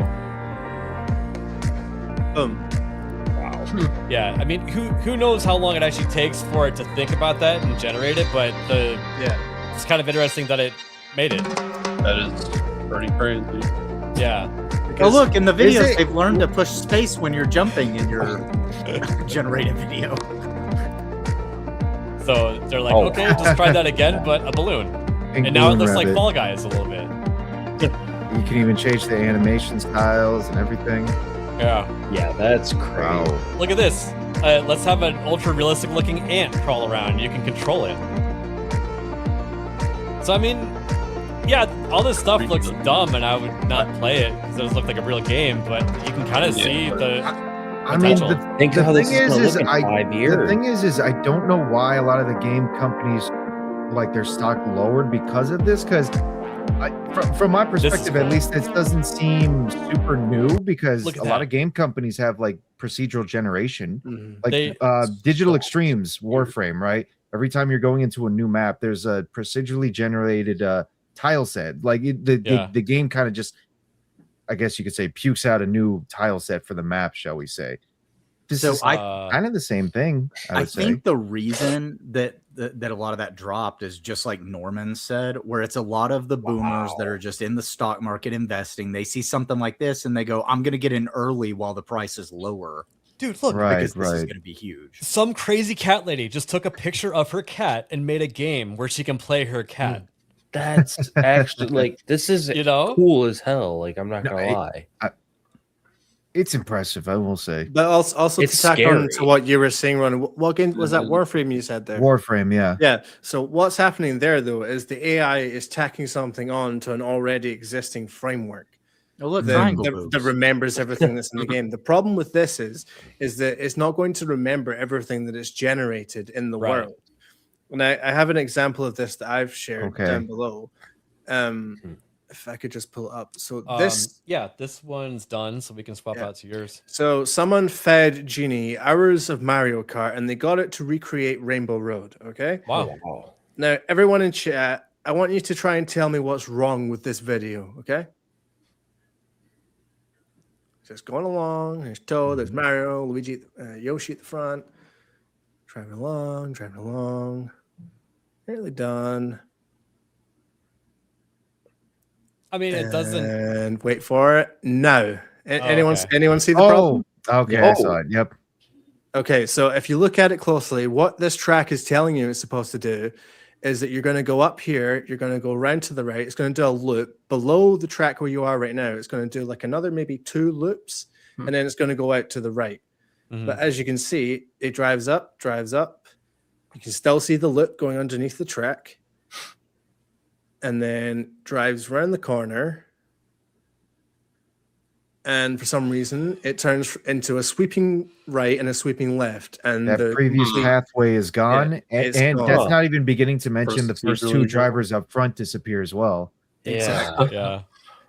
Boom. Yeah, I mean, who knows how long it actually takes for it to think about that and generate it, but it's kind of interesting that it made it. That is pretty crazy. Yeah. Oh, look, in the videos, they've learned to push space when you're jumping in your generated video. So they're like, okay, just try that again, but a balloon. And now it looks like Fall Guys a little bit. You can even change the animation styles and everything. Yeah. Yeah, that's crazy. Look at this. Let's have an ultra realistic looking ant crawl around. You can control it. So, I mean, yeah, all this stuff looks dumb and I would not play it because it doesn't look like a real game, but you can kind of see the I mean, potential. the thing is, I don't know why a lot of the game companies like their stock lowered because of this. Because from my perspective, at least, it doesn't seem super new because a lot of game companies have like procedural generation, like Digital Extremes, Warframe, right? Every time you're going into a new map, there's a procedurally generated tile set. Like the game kind of just, I guess you could say, pukes out a new tile set for the map, shall we say? This is kind of the same thing. I think the reason that a lot of that dropped is just like Norman said, where it's a lot of the boomers that are just in the stock market investing. They see something like this and they go, "I'm going to get in early while the price is lower." Dude, look, because this is going to be huge. Some crazy cat lady just took a picture of her cat and made a game where she can play her cat. That's actually like, this is cool as hell. Like, I'm not gonna lie. It's impressive, I will say. But also It's to tack scary. on to what you were saying, Ron, what game was that? Warframe you said there? Warframe, yeah. Yeah. So what's happening there, though, is the AI is tacking something on to an already existing framework. Oh, look, that remembers everything that's in the game. The problem with this is that it's not going to remember everything that is generated in the world. And I have an example of this that I've shared down below. If I could just pull it up. So this one's done, so we can swap out to yours. So someone fed Genie hours of Mario Kart and they got it to recreate Rainbow Road. Okay. Wow. Now, everyone in chat, I want you to try and tell me what's wrong with this video. Okay. Just going along. There's Toad, there's Mario, Luigi, Yoshi at the front. Driving along. Nearly done. I mean, it doesn't. And wait for it. No. Anyone see the problem? Okay, I saw it. Yep. Okay, so if you look at it closely, what this track is telling you it's supposed to do is that you're going to go up here, you're going to go round to the right, it's going to do a loop below the track where you are right now. It's going to do like another maybe 2 loops, and then it's going to go out to the right. But as you can see, it drives up. You can still see the loop going underneath the track. And then drives around the corner. And for some reason, it turns into a sweeping right and a sweeping left. And that previous pathway is gone. it's and gone. that's not even beginning to mention the first 2 Procedurally drivers up front disappear as well. Exactly. Yeah.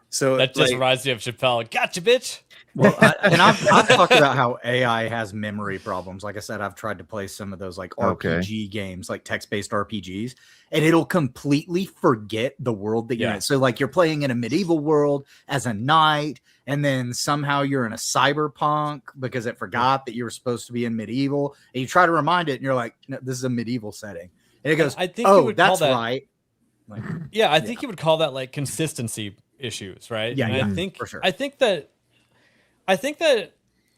So that just reminds me of Chappelle. Gotcha, bitch. Well, I've talked about how AI has memory problems. Like I said, I've tried to play some of those like RPG games, like text-based RPGs, and it'll completely forget the world that you're in. So like you're playing in a medieval world as a knight, and then somehow you're in a cyberpunk because it forgot that you were supposed to be in medieval. And you try to remind it, and you're like, no, this is a medieval setting. And it goes, I think you would call that's that, right. Like, I think you would call that like consistency issues, right? Yeah, and I think for sure. I think that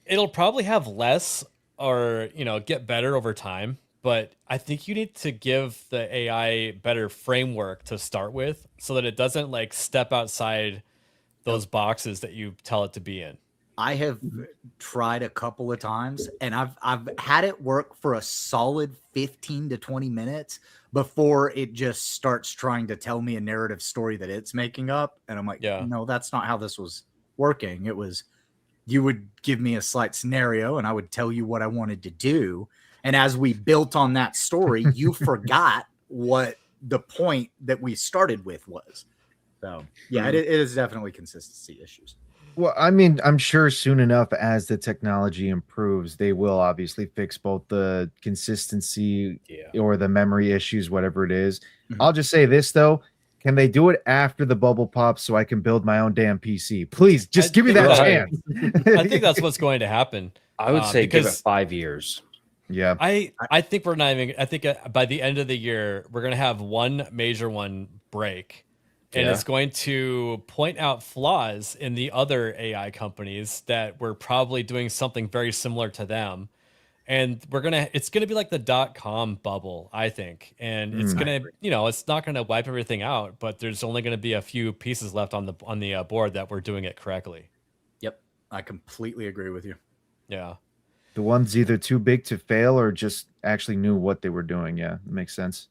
it'll probably have less or get better over time, but I think you need to give the AI better framework to start with so that it doesn't like step outside those boxes that you tell it to be in. I have tried a couple of times, and I've had it work for a solid 15 to 20 minutes before it just starts trying to tell me a narrative story that it's making up. And I'm like, no, that's not how this was working. It was, you would give me a slight scenario and I would tell you what I wanted to do. And as we built on that story, you forgot what the point that we started with was. So yeah, it is definitely consistency issues. Well, I mean, I'm sure soon enough as the technology improves, they will obviously fix both the consistency or the memory issues, whatever it is. I'll just say this, though. Can they do it after the bubble pops so I can build my own damn PC? Please, just give me that chance. I think that's what's going to happen. I would say give it 5 years. Yeah. I think we're not even, I think by the end of the year, we're going to have one major one break. And it's going to point out flaws in the other AI companies that were probably doing something very similar to them. And it's going to be like the .com bubble, I think. And it's going to, it's not going to wipe everything out, but there's only going to be a few pieces left on the board that we're doing it correctly. Yep. I completely agree with you. Yeah. The one's either too big to fail or just actually knew what they were doing. Yeah, it makes sense.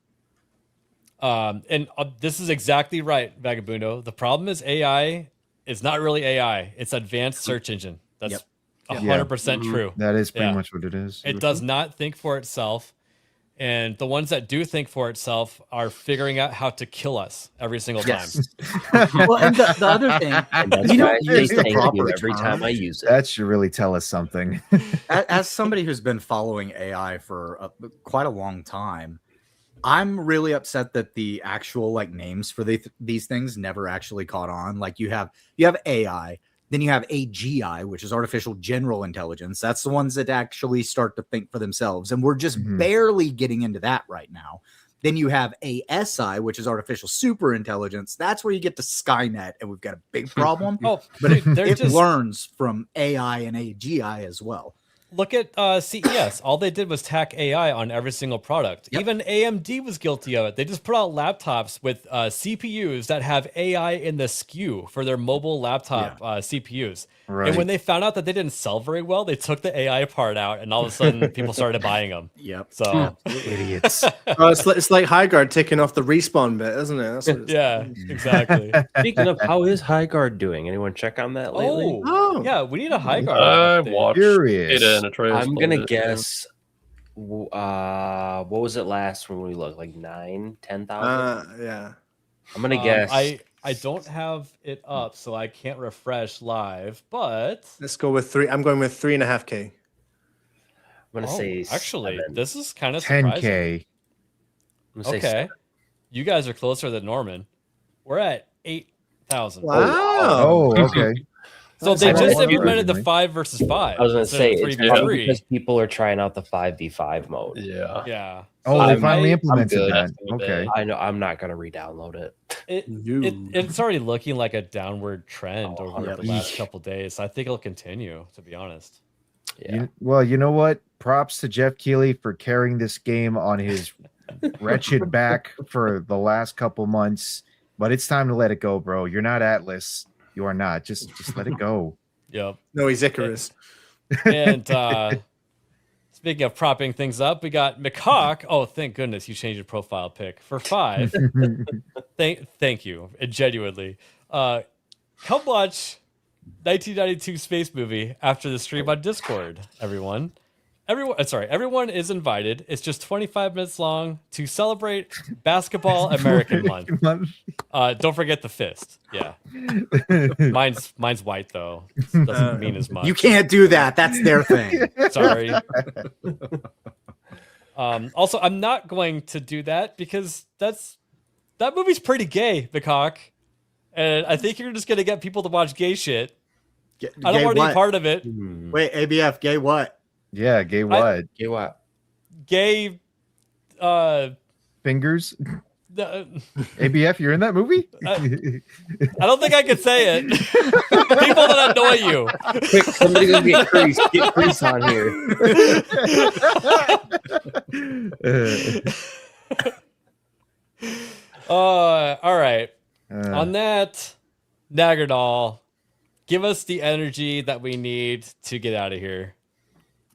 And this is exactly right, Vagabundo. The problem is AI is not really AI. It's advanced search engine. That's 100% true. That is pretty much what it is. It does not think for itself. And the ones that do think for itself are figuring out how to kill us every single time. Well, and the other thing, and that's why I say thank you every time I use it. That should really tell us something. As somebody who's been following AI for quite a long time, I'm really upset that the actual like names for these things never actually caught on. Like you have AI, then you have AGI, which is artificial general intelligence. That's the ones that actually start to think for themselves. And we're just barely getting into that right now. Then you have ASI, which is artificial super intelligence. That's where you get to Skynet, and we've got a big problem. Oh, but it just learns from AI and AGI as well. Look at CES. All they did was tack AI on every single product. Even AMD was guilty of it. They just put out laptops with CPUs that have AI in the SKU for their mobile laptop CPUs. Right. And when they found out that they didn't sell very well, they took the AI part out, and all of a sudden people started buying them. Yep. So idiots. It's like Highguard taking off the respawn bit, isn't it? That's what exactly. Speaking of, how is Hytale doing? Anyone check on that lately? Oh, yeah, we need a Hytale. I watched Curious. it and Atreus I'm played gonna it, guess. What was it last when we looked? Like 10,000? Yeah. I'm gonna guess. I don't have it up, so I can't refresh live, but Let's go with 3. I'm going with 3.5K. I'm gonna say actually, 7. this is kind of surprising. 10K. I'm gonna say Okay, 7. you guys are closer than Norman. We're at 8,000. Wow. Oh, okay. So they That's just not implemented the surprising. 5 versus 5. I was gonna instead say of it's 3v3. probably because people are trying out the 5v5 mode. Yeah. Yeah. Oh, So they I- finally I'm implemented good. that. Okay. I know. I'm not gonna re-download it. It's already looking like a downward trend over yep. the last couple days. I think it'll continue, to be honest. Yeah. Well, you know what? Props to Jeff Keighley for carrying this game on his wretched back for the last couple months. But it's time to let it go, bro. You're not Atlas. You are not. Just let it go. Yep. No, he's Icarus. And speaking of propping things up, we got McHawk. Oh, thank goodness you changed your profile pic for 5. Thank you, genuinely. Come watch 1992 space movie after the stream on Discord. Everyone is invited. It's just 25 minutes long to celebrate Basketball American Month. Don't forget the fist. Yeah, mine's white though. It doesn't mean as much. You can't do that. That's their thing. Sorry. Also, I'm not going to do that because that movie's pretty gay, McHawk, and I think you're just gonna get people to watch gay shit. I don't want to be part of it. Wait, ABF, gay what? Yeah, gay what? Gay what? Gay fingers? ABF, you're in that movie? I don't think I could say it. People that annoy you. Quick, somebody go get Crease. Get Crease on here. All right. On that, Nagardal, give us the energy that we need to get out of here.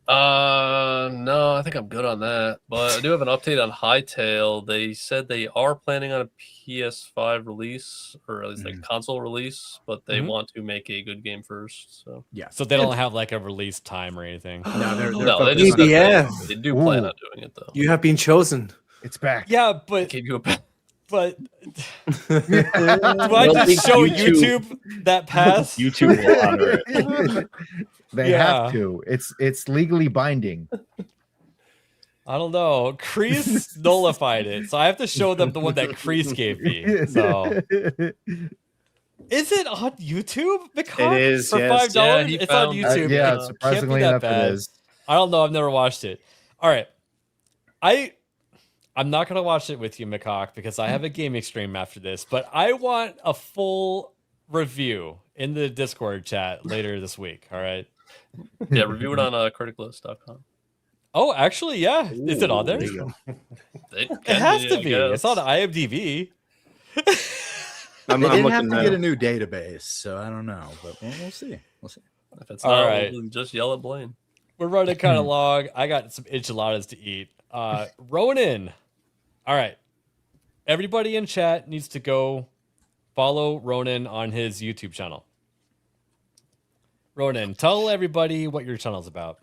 No, I think I'm good on that. But I do have an update on Hytale. They said they are planning on a PS5 release, or at least like console release, but they want to make a good game first. So yeah, so they don't have like a release time or anything. No, they just they do plan on doing it though. You have been chosen. It's back. Yeah, but give you a but do I just show YouTube that pass? YouTube will honor it. They have to. It's legally binding. I don't know. Kreese nullified it, so I have to show them the one that Kreese gave me. So, is it on YouTube? McCall? It is, for yes. $5. Yeah, he it's on found- YouTube. yeah, It surprisingly can't be that enough, it bad. is. I don't know. I've never watched it. All right, I'm not gonna watch it with you, McCawk, because I have a gaming stream after this. But I want a full review in the Discord chat later this week. All right. Yeah, review it on criticlist.com. Oh, actually, yeah. Is it on there? It It has to be. It's on IMDb. They didn't have to get a new database, so I don't know, but we'll see. We'll see. If it's All not, right. we'll just yell at Blaine. We're running kind of long. I got some enchiladas to eat. Ronan. All right. Everybody in chat needs to go follow Ronan on his YouTube channel. Ronan, tell everybody what your channel's about.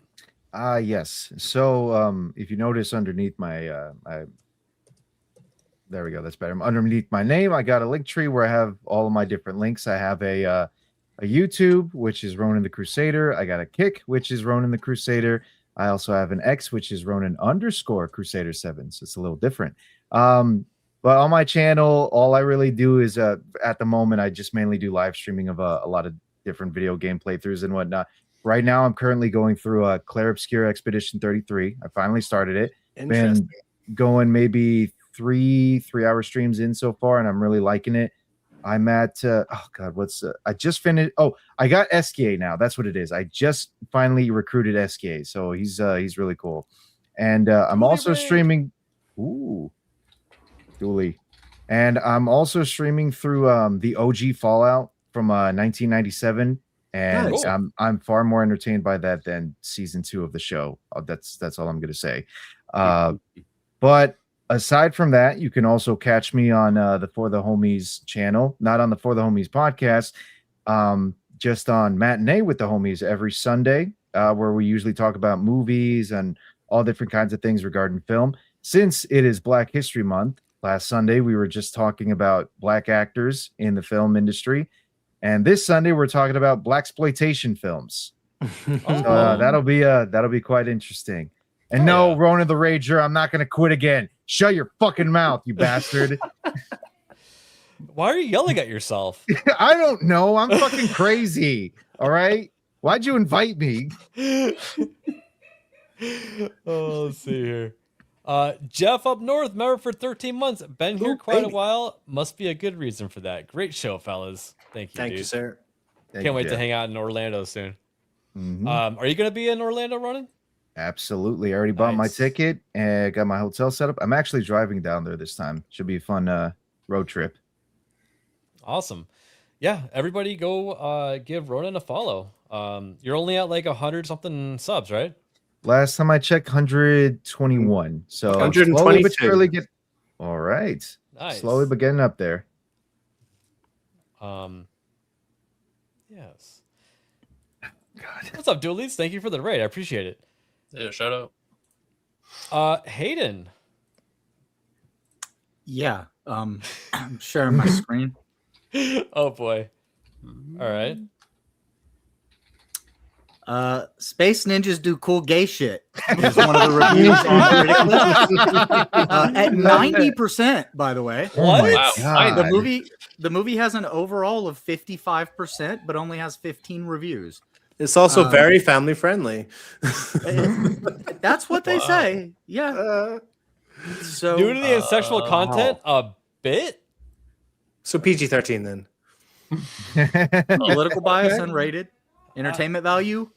Yes. So if you notice underneath my there we go, that's better. Underneath my name, I got a link tree where I have all of my different links. I have a YouTube, which is Ronan the Crusader. I got a Kick, which is Ronan the Crusader. I also have an X, which is Ronan_Crusader7. So it's a little different. But on my channel, all I really do is at the moment, I just mainly do live streaming of a lot of different video game playthroughs and whatnot. Right now, I'm currently going through Clair Obscure Expedition 33. I finally started it. Been going maybe three hour streams in so far, and I'm really liking it. I'm at I just finished. Oh, I got SKA now. That's what it is. I just finally recruited SKA, so he's really cool. And I'm also streaming. Ooh, Dooley. And I'm also streaming through the OG Fallout from 1997. And Nice. I'm far more entertained by that than season 2 of the show. That's all I'm gonna say. But aside from that, you can also catch me on the For the Homies channel, not on the For the Homies podcast, just on Matinee with the Homies every Sunday, where we usually talk about movies and all different kinds of things regarding film. Since it is Black History Month, last Sunday we were just talking about black actors in the film industry, and this Sunday we're talking about blaxploitation films. So that'll be quite interesting. And no, Ronan the Rager, I'm not gonna quit again. Shut your fucking mouth, you bastard. Why are you yelling at yourself? I don't know. I'm fucking crazy. All right. Why'd you invite me? Oh, let's see here. Jeff up north, member for 13 months. Been here quite a while. Must be a good reason for that. Great show, fellas. Thank you. Thank dude. you, sir. Can't wait to hang out in Orlando soon. Mhm. Are you going to be in Orlando running? Absolutely. I already bought my ticket and got my hotel set up. I'm actually driving down there this time. Should be a fun road trip. Awesome. Yeah, everybody go give Ronan a follow. You're only at like 100 something subs, right? Last time I checked, 121. So 122. slowly but surely get. All right. Nice. Slowly but getting up there. Yes. God. What's up, Doolies? Thank you for the raid. I appreciate it. Yeah, shout out. Hayden. Yeah. I'm sharing my screen. Oh boy. All right. Space ninjas do cool gay shit. Is one of the reviews on Critically. At 90%, by the way. Oh my God. The movie has an overall of 55%, but only has 15 reviews. It's also very family friendly. That's what they say. Yeah. So nudity and sexual content, a bit. So PG-13 then. Political bias, unrated. Entertainment value,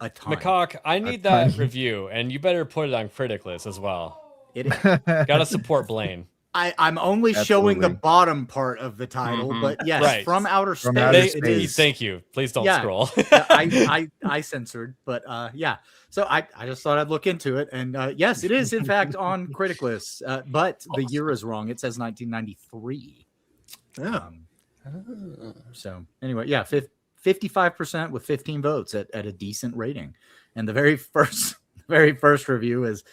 a ton. McCock, I need that review, and you better put it on critic list as well. It Gotta support Blaine. I'm only showing the bottom part of the title, but yes, Right. From Outer Space. It is. Thank you. Please don't Yeah, scroll. I censored, but yeah. So I just thought I'd look into it, and yes, it is in fact on critic list, but the year is wrong. It says 1993. Yeah. So anyway, yeah, 55% with 15 votes at a decent rating, and the very first review is,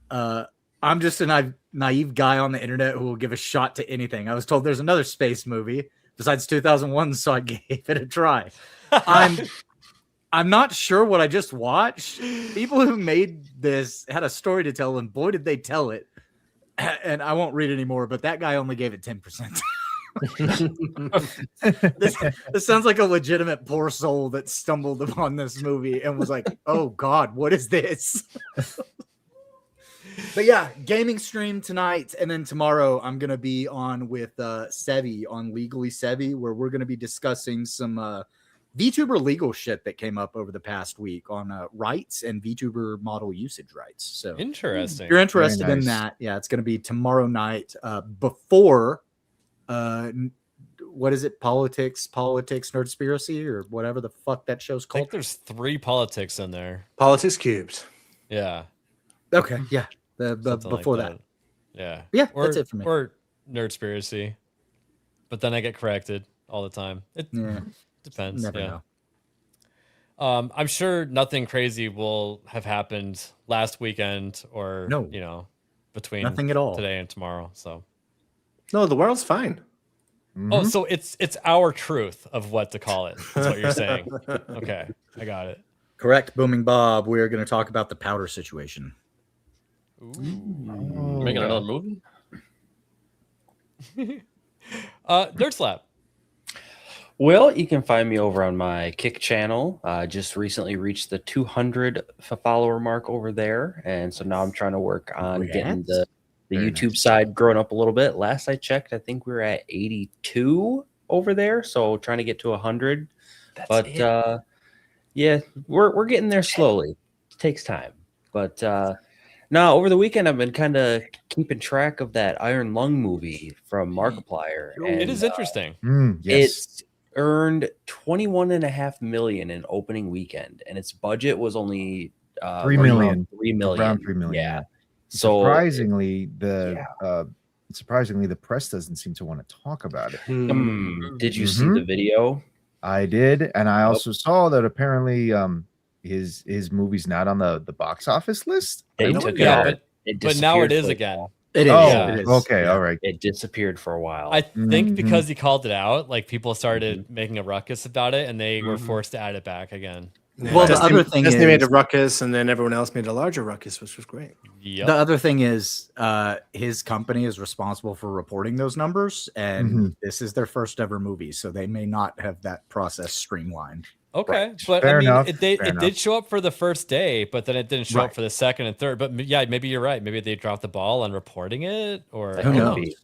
I'm just a naive guy on the internet who will give a shot to anything. I was told there's another space movie besides 2001, so I gave it a try. I'm not sure what I just watched. People who made this had a story to tell, and boy, did they tell it. And I won't read anymore, but that guy only gave it 10%. This sounds like a legitimate poor soul that stumbled upon this movie and was like, oh God, what is this? But yeah, gaming stream tonight, and then tomorrow I'm gonna be on with Sevi on Legally Sevi, where we're gonna be discussing some VTuber legal shit that came up over the past week on rights and VTuber model usage rights. So interesting. If you're interested in that, yeah, it's gonna be tomorrow night before what is it? Politics, Nerdspiracy, or whatever the fuck that show's I called. think there's 3 politics in there. Politics Cubed. Yeah. Okay, yeah. Something Before like that. Yeah. Yeah, Or, that's it for me. Or Nerdspiracy. But then I get corrected all the time. It depends. Never yeah. know. I'm sure nothing crazy will have happened last weekend or between Nothing at all. today and tomorrow. So No, the world's fine. Oh, so it's our truth of what to call it. That's what you're saying. Okay, I got it. Correct, Booming Bob. We are going to talk about the powder situation. Making another movie? Nerd Slap. Well, you can find me over on my Kick channel. Just recently reached the 200 follower mark over there, and so now I'm trying to work on getting the YouTube side growing up a little bit. Last I checked, I think we were at 82 over there, so trying to get to 100. Yeah, we're getting there slowly. It takes time, but now over the weekend I've been kind of keeping track of that Iron Lung movie from Markiplier. And, it is interesting. It's earned 21.5 million in opening weekend, and its budget was only 3 million. 3 million. Around 3 million. Yeah. So surprisingly, the press doesn't seem to want to talk about it. Did you see the video? I did, and I also saw that apparently his movie's not on the box office list. They took it out. But now it is again. It is. It is. Okay, all right. It disappeared for a while. I think because he called it out, like people started making a ruckus about it, and they were forced to add it back again. Yeah. Well, the other thing is they made a ruckus, and then everyone else made a larger ruckus, which was great. Yep. The other thing is his company is responsible for reporting those numbers, and this is their first ever movie, so they may not have that process streamlined. Okay, but Fair I mean, enough. it Fair did show up for the first day, but then it didn't show up Right. for the second and third. But yeah, maybe you're right. Maybe they dropped the ball on reporting it, or Who knows?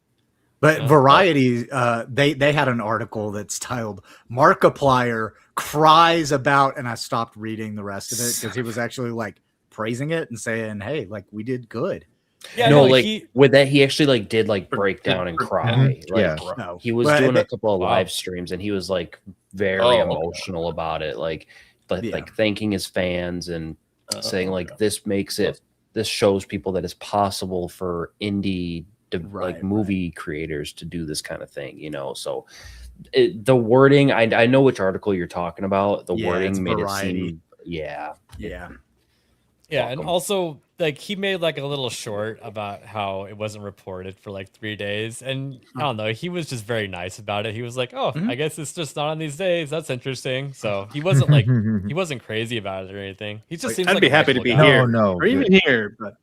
But Yeah. Variety, they had an article that's titled "Markiplier Cries About," and I stopped reading the rest of it because he was actually like praising it and saying, "Hey, like we did good." Yeah, no, no, like he- with that, he actually like did like break down and cry. Like, Yeah. No. he was But- doing a couple of Wow. live streams, and he was like very Oh, okay. emotional about it, like Yeah. thanking his fans and saying like this makes it, this shows people that it's possible for indie like movie creators to do this kind of thing, you know. So the wording, I know which article you're talking about. The Yeah, it's wording made Variety. it seem, yeah. Yeah. yeah, and also like he made like a little short about how it wasn't reported for like 3 days, and I don't know, he was just very nice about it. He was like, "Oh, I guess it's just not on these days. That's interesting." So he wasn't like he wasn't crazy about it or anything. He just seems I'd like be a happy to cool be guy. here, No, or even here, but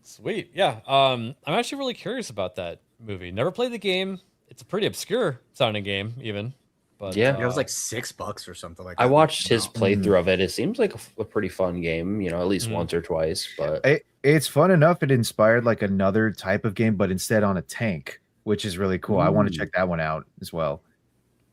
Sweet, yeah. I'm actually really curious about that movie. Never played the game. It's a pretty obscure sounding game, even. But Yeah. It was like $6 or something like that. I watched his playthrough of it. It seems like a pretty fun game, you know, at least once or twice. But It's fun enough. It inspired like another type of game, but instead on a tank, which is really cool. I want to check that one out as well.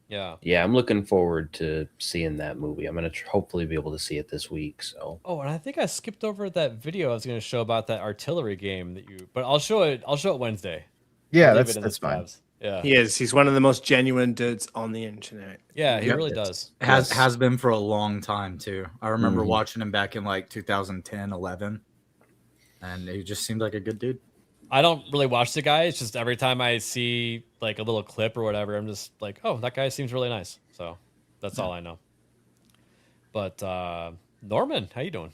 Yeah. Yeah, I'm looking forward to seeing that movie. I'm gonna hopefully be able to see it this week. So. Oh, and I think I skipped over that video I was going to show about that artillery game that you. But I'll show it. I'll show it Wednesday. Yeah, I'll leave that's it in the fine. tabs. Yeah. He is. He's one of the most genuine dudes on the internet. Yeah, he really does. Has been for a long time too. I remember Mhm. watching him back in like 2010, 11, and he just seemed like a good dude. I don't really watch the guy. It's just every time I see like a little clip or whatever, I'm just like, oh, that guy seems really nice. So that's all I know. But Norman, how you doing?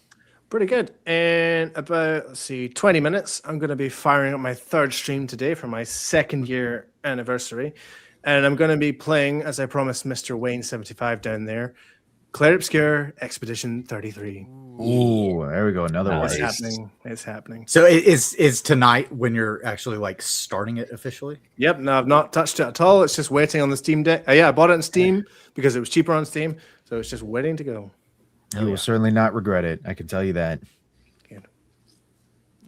Pretty good. In about, let's see, 20 minutes, I'm going to be firing up my third stream today for my 2nd year anniversary. And I'm going to be playing, as I promised Mr. Wayne75 down there, Claire Obscure Expedition 33. Ooh, there we go. Another one. It's happening. It's happening. So it is tonight when you're actually like starting it officially? Yep, no, I've not touched it at all. It's just waiting on the Steam Deck. Yeah, I bought it on Steam because it was cheaper on Steam. So it's just waiting to go. You will certainly not regret it. I can tell you that.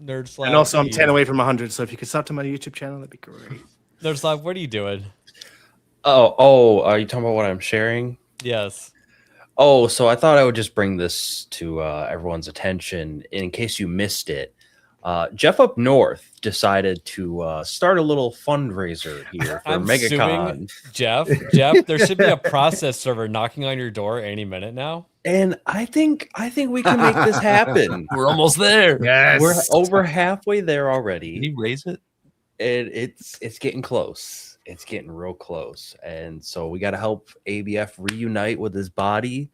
Nerd Slab. And also, I'm 10 away from 100. So if you could sub to my YouTube channel, that'd be great. Nerd Slab, what are you doing? Oh, are you talking about what I'm sharing? Yes. Oh, so I thought I would just bring this to everyone's attention in case you missed it. Jeff Up North decided to start a little fundraiser here for I'm MegaCon. suing Jeff, there should be a process server knocking on your door any minute now. And I think we can make this happen. We're almost there. Yes. We're over halfway there already. Did he raise it? And it's getting close. It's getting real close. And so we got to help ABF reunite with his body.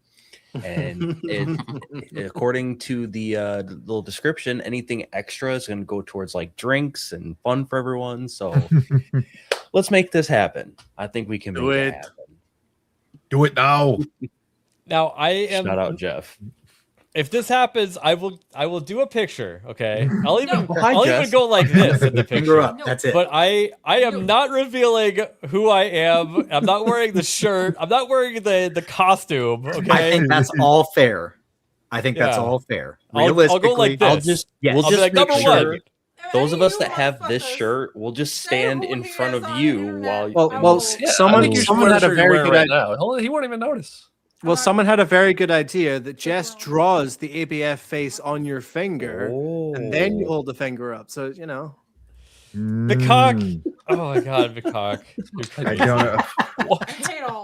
And according to the little description, anything extra is going to go towards like drinks and fun for everyone. So let's make this happen. I think we can make it happen. Do it now. Now I am. Shout out Jeff. If this happens, I will do a picture. Okay, I'll even Hi, I'll Jess. even go like this in the Finger picture. up. That's it. But I am not revealing who I am. I'm not wearing the shirt. I'm not wearing the costume. Okay, I think that's all fair. I think that's Yeah. all fair. I'll go Realistically, like this. I'll just Yes. we'll I'll be just like, make number sure one. those of us that have this shirt will just stand in front of you while Well, Yeah, I someone think you should someone wear had a the shirt very you're good wearing idea. right now. He won't even notice. Well, someone had a very good idea that Jess draws the ABF face on your finger, and then you hold the finger up. So you know. The cock. Oh my god, the cock. I don't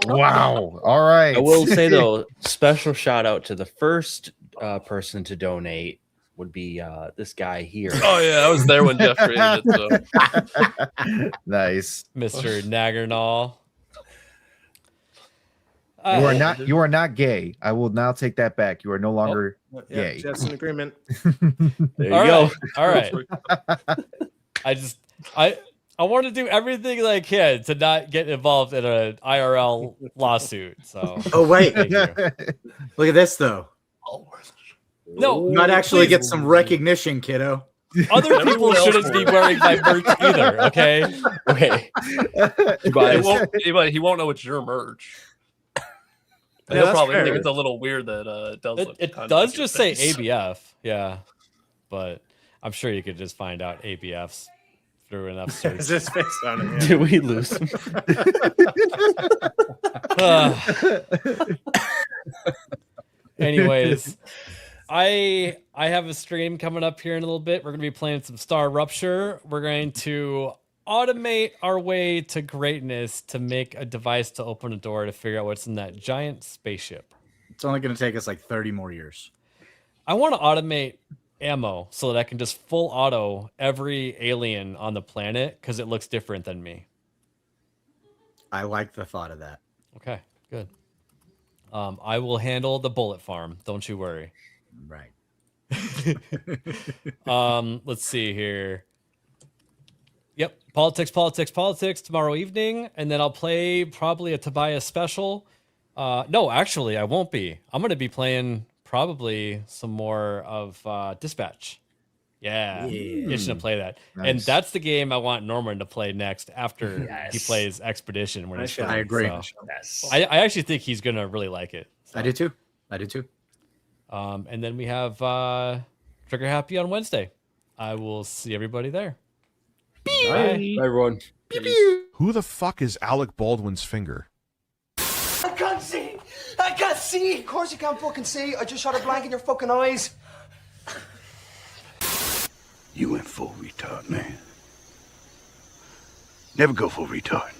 know. Wow. All right. I will say though, special shout out to the first person to donate would be this guy here. Oh yeah, I was there when Jeff created it. So Nice. Mr. Naggernall. You are not gay. I will now take that back. You are no longer Yeah, gay. Jeff's in agreement. There you All go. right. All right. I want to do everything that I can to not get involved in an IRL lawsuit. So Oh wait, thank you. look at this though. No, You might actually please. get some recognition, kiddo. Other people Everyone else shouldn't be wearing my merch either. Okay. Okay. he won't know it's your merch. Yeah, He'll that's probably fair. think it's a little weird that it does. look It kind of does like your just say face. ABF. Yeah, but I'm sure you could just find out ABFs through enough Is search. this face on it? Did we lose him? Anyways, I have a stream coming up here in a little bit. We're going to be playing some Star Rupture. We're going to automate our way to greatness to make a device to open a door to figure out what's in that giant spaceship. It's only going to take us like 30 more years. I want to automate ammo so that I can just full auto every alien on the planet because it looks different than me. I like the thought of that. Okay, good. I will handle the bullet farm. Don't you worry. Right. Let's see here. Yep, politics tomorrow evening, and then I'll play probably a Tobias special. No, actually, I won't be. I'm going to be playing probably some more of Dispatch. Yeah, itching to play that. Nice. And that's the game I want Norman to play next after he plays Expedition. When he's I agree. So I actually think he's going to really like it. I do too. And then we have Trigger Happy on Wednesday. I will see everybody there. Bye, everyone. Who the fuck is Alec Baldwin's finger? I can't see! I can't see! Of course you can't fucking see. I just shot a blank in your fucking eyes. You went full retard, man. Never go full retard.